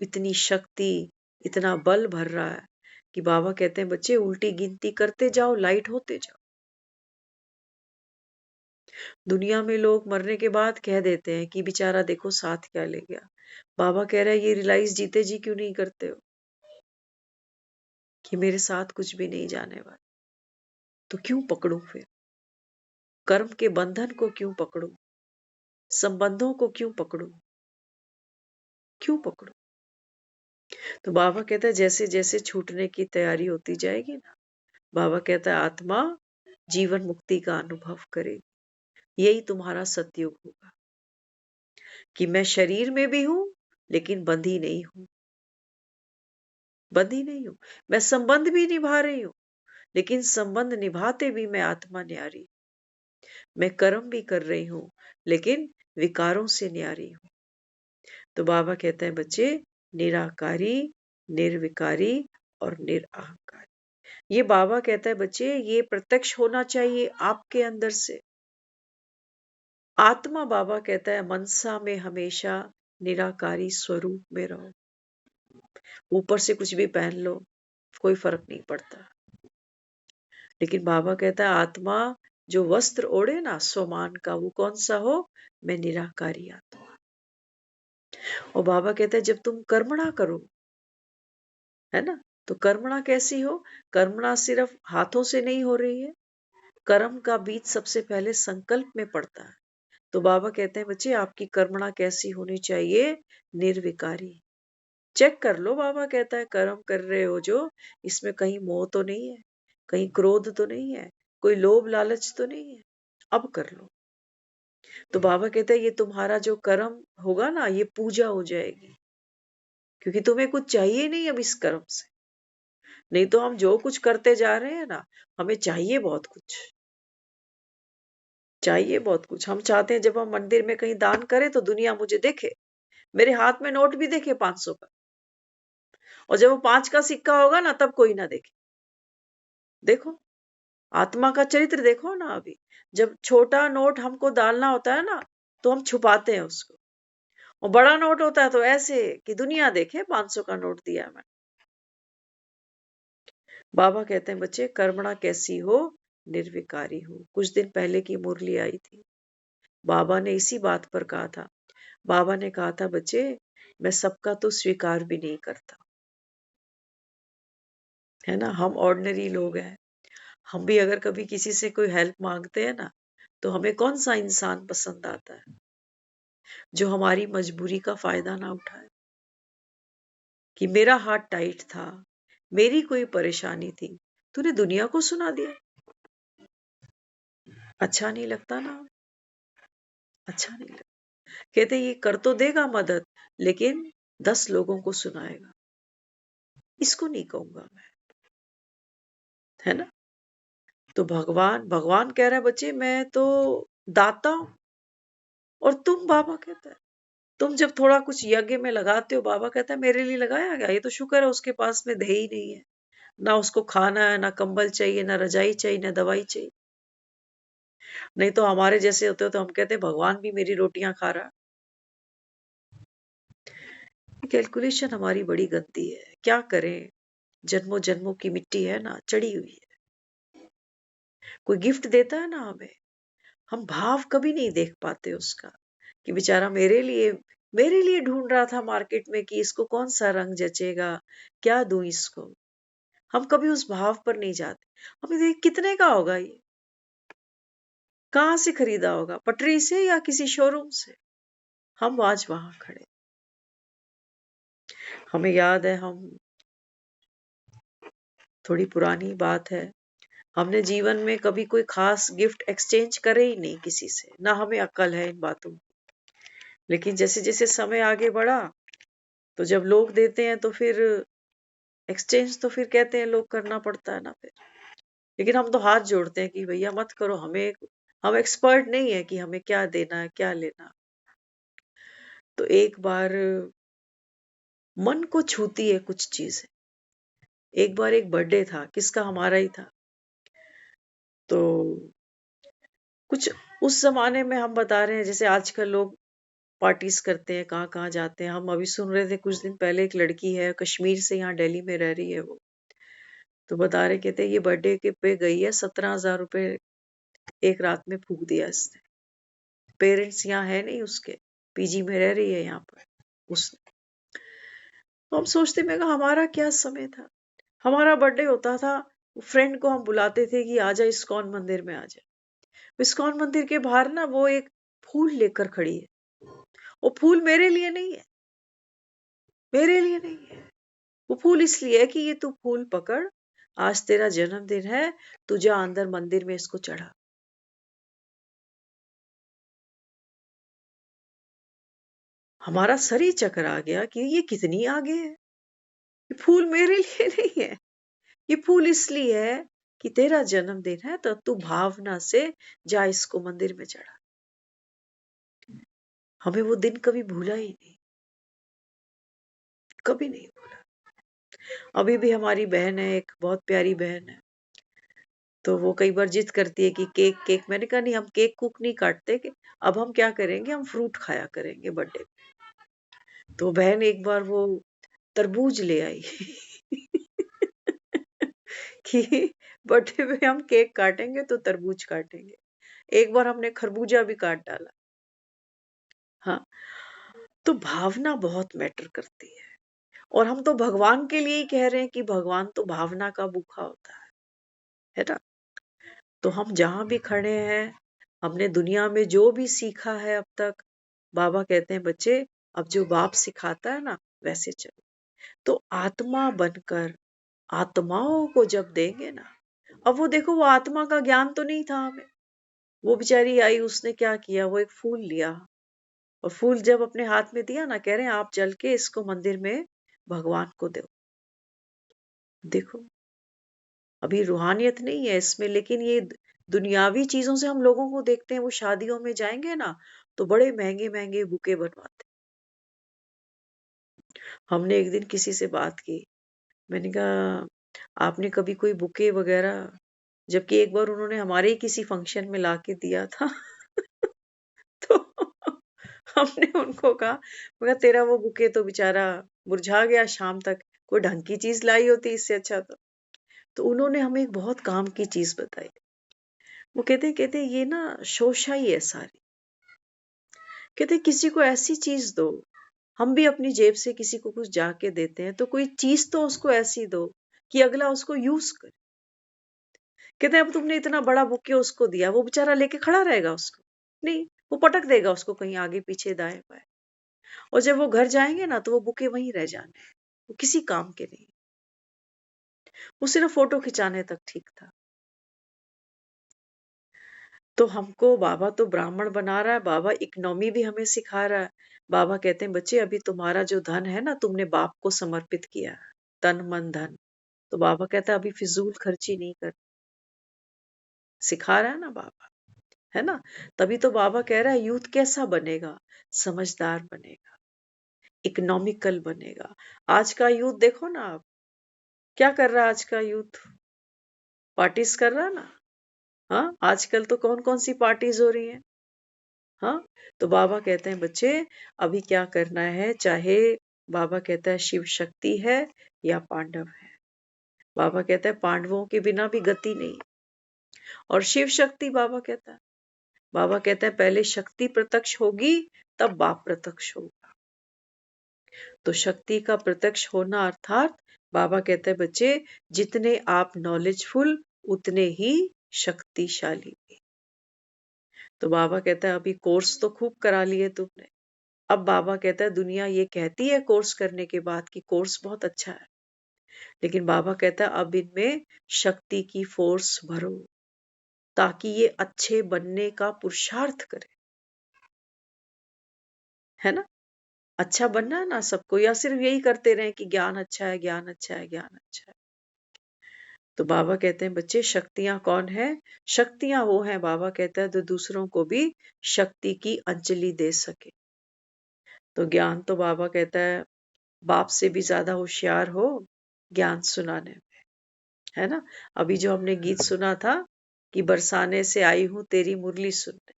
इतनी शक्ति, इतना बल भर रहा है कि बाबा कहते हैं बच्चे उल्टी गिनती करते जाओ, लाइट होते जाओ। दुनिया में लोग मरने के बाद कह देते हैं कि बेचारा देखो साथ क्या ले गया। बाबा कह रहा है ये रियलाइज जीते जी क्यों नहीं करते हो कि मेरे साथ कुछ भी नहीं जाने वाला। तो क्यों पकड़ूं फिर? कर्म के बंधन को क्यों पकड़ूं? संबंधों को क्यों पकड़ूं? क्यों पकड़ूं? तो बाबा कहता है जैसे जैसे छूटने की तैयारी होती जाएगी ना, बाबा कहता है आत्मा जीवन मुक्ति का अनुभव करेगी। यही तुम्हारा सतयुग होगा कि मैं शरीर में भी हूं लेकिन बंधी नहीं हूं। बंधी नहीं हूं, मैं संबंध भी निभा रही हूं, लेकिन संबंध निभाते भी मैं आत्मा न्यारी। मैं कर्म भी कर रही हूं लेकिन विकारों से न्यारी हूं। तो बाबा कहता है बच्चे निराकारी, निर्विकारी और निरअहकारी। ये बाबा कहता है बच्चे ये प्रत्यक्ष होना चाहिए आपके अंदर से। आत्मा बाबा कहता है मनसा में हमेशा निराकारी स्वरूप में रहो। ऊपर से कुछ भी पहन लो कोई फर्क नहीं पड़ता, लेकिन बाबा कहता है आत्मा जो वस्त्र ओढ़े ना स्वमान का, वो कौन सा हो? मैं निराकारी आत्मा। और बाबा कहता है जब तुम कर्मणा करो, है ना, तो कर्मणा कैसी हो? कर्मणा सिर्फ हाथों से नहीं हो रही है, कर्म का बीज सबसे पहले संकल्प में पड़ता है। तो बाबा कहते हैं बच्चे आपकी कर्मणा कैसी होनी चाहिए? निर्विकारी। चेक कर लो, बाबा कहता है कर्म कर रहे हो जो, इसमें कहीं मोह तो नहीं है, कहीं क्रोध तो नहीं है, कोई लोभ लालच तो नहीं है, अब कर लो। तो बाबा कहता है ये तुम्हारा जो कर्म होगा ना, ये पूजा हो जाएगी, क्योंकि तुम्हें कुछ चाहिए नहीं अब इस कर्म से। नहीं तो हम जो कुछ करते जा रहे हैं ना, हमें चाहिए बहुत कुछ, चाहिए बहुत कुछ। हम चाहते हैं जब हम मंदिर में कहीं दान करें तो दुनिया मुझे देखे, मेरे हाथ में नोट भी देखे 500 का, और जब वो 5 का सिक्का होगा ना तब कोई ना देखे। देखो आत्मा का चरित्र देखो ना। अभी जब छोटा नोट हमको डालना होता है ना तो हम छुपाते हैं उसको, और बड़ा नोट होता है तो ऐसे कि दुनिया देखे 500 का नोट दिया है मैंने। बाबा कहते हैं बच्चे कर्मणा कैसी हो, निर्विकारी हो। कुछ दिन पहले की मुरली आई थी, बाबा ने इसी बात पर कहा था। बाबा ने कहा था बच्चे मैं सबका तो स्वीकार भी नहीं करता, है ना। हम ऑर्डिनरी लोग हैं, हम भी अगर कभी किसी से कोई हेल्प मांगते हैं ना तो हमें कौन सा इंसान पसंद आता है जो हमारी मजबूरी का फायदा ना उठाए। कि मेरा हाथ टाइट था, मेरी कोई परेशानी थी, तूने दुनिया को सुना दिया। अच्छा नहीं लगता ना, अच्छा नहीं लगता। कहते ये कर तो देगा मदद, लेकिन 10 लोगों को सुनाएगा, इसको नहीं कहूंगा मैं, है ना। तो भगवान भगवान कह रहा है बच्चे मैं तो दाता हूं, और तुम, बाबा कहता है तुम जब थोड़ा कुछ यज्ञ में लगाते हो, बाबा कहता है मेरे लिए लगाया गया, ये तो शुक्र है उसके पास में दे ही नहीं है, ना उसको खाना है, ना कंबल चाहिए, ना रजाई चाहिए, ना दवाई चाहिए। नहीं तो हमारे जैसे होते हो तो हम कहते भगवान भी मेरी रोटियां खा रहा। कैलकुलेशन हमारी बड़ी गंदी है, क्या करें। जन्मों जन्मों की मिट्टी है ना, चढ़ी हुई है। कोई गिफ्ट देता है ना हमें, हम भाव कभी नहीं देख पाते उसका, कि बेचारा मेरे लिए ढूंढ रहा था मार्केट में कि इसको कौन सा रंग जचेगा, क्या दूं इसको। हम कभी उस भाव पर नहीं जाते। हमें देख कितने का होगा ये, कहाँ से खरीदा होगा, पटरी से या किसी शोरूम से। हम आज वहां खड़े। हमें याद है, हम थोड़ी पुरानी बात है, हमने जीवन में कभी कोई खास गिफ्ट एक्सचेंज करे ही नहीं किसी से, ना हमें अक्ल है इन बातों की। लेकिन जैसे जैसे समय आगे बढ़ा तो जब लोग देते हैं तो फिर एक्सचेंज तो फिर कहते हैं लोग करना पड़ता है ना फिर। लेकिन हम तो हाथ जोड़ते हैं कि भैया मत करो, हम एक्सपर्ट नहीं है कि हमें क्या देना है क्या लेना। तो एक बार मन को छूती है कुछ चीज। एक बार एक बर्थडे था, किसका, हमारा ही था। तो कुछ उस जमाने में हम बता रहे हैं, जैसे आजकल लोग पार्टीज करते हैं, कहाँ कहाँ जाते हैं। हम अभी सुन रहे थे कुछ दिन पहले, एक लड़की है कश्मीर से, यहाँ दिल्ली में रह रही है वो। तो बता रहे, कहते ये बर्थडे के पे गई है, 17,000 रुपए एक रात में फूक दिया इसने। पेरेंट्स यहाँ है नहीं उसके, पीजी में रह रही है यहाँ पर उसने। तो हम सोचते, मैं कहा हमारा क्या समय था। हमारा बर्थडे होता था, फ्रेंड को हम बुलाते थे कि आजा इस्कॉन मंदिर में आजा। इस्कॉन मंदिर के बाहर ना वो एक फूल लेकर खड़ी है। वो फूल मेरे लिए नहीं है, मेरे लिए नहीं है। वो फूल इसलिए है कि ये तू फूल पकड़, आज तेरा जन्मदिन है, तू जा अंदर मंदिर में इसको चढ़ा। हमारा सर ही चकरा गया कि ये कितनी आगे है। ये फूल मेरे लिए नहीं है, ये फूल इसलिए है कि तेरा जन्मदिन है, तो तू भावना से जा इसको मंदिर में चढ़ा। हमें वो दिन कभी भूला ही नहीं, कभी नहीं भूला। अभी भी हमारी बहन है, एक बहुत प्यारी बहन है, तो वो कई बार जिद करती है कि केक केक। मैंने कहा नहीं, हम केक कुक नहीं काटते, कि अब हम क्या करेंगे, हम फ्रूट खाया करेंगे बर्थडे पे। तो बहन एक बार वो तरबूज ले आई कि बर्थडे पे हम केक काटेंगे तो तरबूज काटेंगे। एक बार हमने खरबूजा भी काट डाला। हाँ, तो भावना बहुत मैटर करती है। और हम तो भगवान के लिए ही कह रहे हैं कि भगवान तो भावना का भूखा होता है ना। तो हम जहां भी खड़े हैं, हमने दुनिया में जो भी सीखा है अब तक, बाबा कहते हैं बच्चे अब जो बाप सिखाता है ना वैसे चलो। तो आत्मा बनकर आत्माओं को जब देंगे ना, अब वो देखो, वो आत्मा का ज्ञान तो नहीं था हमें। वो बेचारी आई, उसने क्या किया, वो एक फूल लिया, और फूल जब अपने हाथ में दिया ना, कह रहे हैं आप चल के इसको मंदिर में भगवान को दो। देखो अभी रूहानियत नहीं है इसमें, लेकिन ये दुनियावी चीजों से हम लोगों को देखते हैं। वो शादियों में जाएंगे ना तो बड़े महंगे महंगे बुके बनवाते। हमने एक दिन किसी से बात की, मैंने कहा आपने कभी कोई बुके वगैरह, जबकि एक बार उन्होंने हमारे ही किसी फंक्शन में लाके दिया था तो हमने उनको कहा, मगर तेरा वो बुके तो बेचारा मुरझा गया शाम तक, कोई ढंग की चीज लाई होती इससे अच्छा तो उन्होंने हमें एक बहुत काम की चीज बताई। वो कहते ये ना शोशाई है सारी। कहते किसी को ऐसी चीज दो, हम भी अपनी जेब से किसी को कुछ जाके देते हैं तो कोई चीज तो उसको ऐसी दो कि अगला उसको यूज करे। कहते अब तुमने इतना बड़ा बुके उसको दिया, वो बेचारा लेके खड़ा रहेगा उसको? नहीं, वो पटक देगा उसको कहीं आगे पीछे दाएं बाएं, और जब वो घर जाएंगे ना तो वो बुके वहीं रह जाने, वो किसी काम के नहीं, वो सिर्फ फोटो खिंचाने तक ठीक था। तो हमको बाबा तो ब्राह्मण बना रहा है, बाबा इकोनॉमी भी हमें सिखा रहा है। बाबा कहते हैं बच्चे अभी तुम्हारा जो धन है ना, तुमने बाप को समर्पित किया है, तन मन धन। तो बाबा कहता है अभी फिजूल खर्ची नहीं कर, सिखा रहा है ना बाबा, है ना। तभी तो बाबा कह रहा है यूथ कैसा बनेगा, समझदार बनेगा, इकोनॉमिकल बनेगा। आज का यूथ देखो ना आप, क्या कर रहा है आज का यूथ? पार्टीज कर रहा है ना। हाँ, आजकल तो कौन कौन सी पार्टीज हो रही हैं। हाँ, तो बाबा कहते हैं बच्चे अभी क्या करना है, चाहे बाबा कहता है शिव शक्ति है या पांडव है। बाबा कहता है पांडवों के बिना भी गति नहीं, और शिव शक्ति बाबा कहता है पहले शक्ति प्रत्यक्ष होगी तब बाप प्रत्यक्ष होगा। तो शक्ति का प्रत्यक्ष होना अर्थात बाबा कहते हैं बच्चे जितने आप नॉलेजफुल उतने ही शक्तिशाली भी। तो बाबा कहता है अभी कोर्स तो खूब करा लिए तुमने, अब बाबा कहता है दुनिया ये कहती है कोर्स करने के बाद कि कोर्स बहुत अच्छा है, लेकिन बाबा कहता है अब इनमें शक्ति की फोर्स भरो ताकि ये अच्छे बनने का पुरुषार्थ करे, है ना। अच्छा बनना है ना सबको, या सिर्फ यही करते रहे कि ज्ञान अच्छा है, ज्ञान अच्छा है, ज्ञान अच्छा है। तो बाबा कहते हैं बच्चे शक्तियां कौन है? शक्तियां वो हैं, बाबा कहता है तो दूसरों को भी शक्ति की अंजलि दे सके। तो ज्ञान तो बाबा कहता है बाप से भी ज्यादा होशियार हो ज्ञान सुनाने में, है ना। अभी जो हमने गीत सुना था कि बरसाने से आई हूं तेरी मुरली सुनने,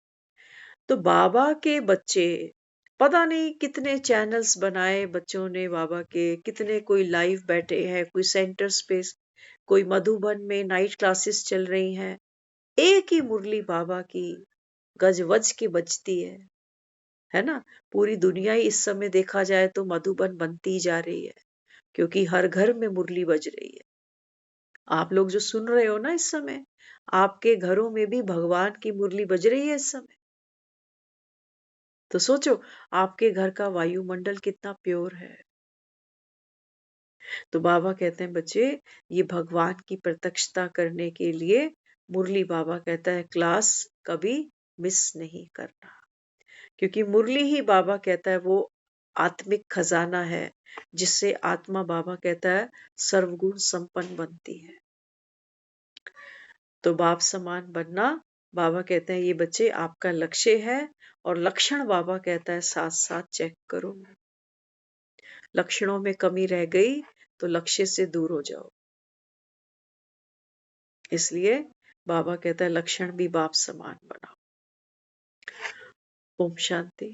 तो बाबा के बच्चे पता नहीं कितने चैनल्स बनाए बच्चों ने बाबा के, कितने कोई लाइव बैठे हैं, कोई सेंटर स्पेस, कोई मधुबन में नाइट क्लासेस चल रही हैं, एक ही मुरली बाबा की गज वज के बजती है ना। पूरी दुनिया ही इस समय देखा जाए तो मधुबन बनती जा रही है, क्योंकि हर घर में मुरली बज रही है। आप लोग जो सुन रहे हो ना इस समय, आपके घरों में भी भगवान की मुरली बज रही है इस समय। तो सोचो आपके घर का वायुमंडल कितना प्योर है। तो बाबा कहते हैं बच्चे ये भगवान की प्रत्यक्षता करने के लिए मुरली, बाबा कहता है क्लास कभी मिस नहीं करना, क्योंकि मुरली ही बाबा कहता है वो आत्मिक खजाना है जिससे आत्मा बाबा कहता है सर्वगुण संपन्न बनती है। तो बाप समान बनना बाबा कहते हैं ये बच्चे आपका लक्ष्य है, और लक्षण बाबा कहता है साथ साथ चेक करो, लक्षणों में कमी रह गई तो लक्ष्य से दूर हो जाओ। इसलिए बाबा कहता है लक्षण भी बाप समान बनाओ। ओम शांति।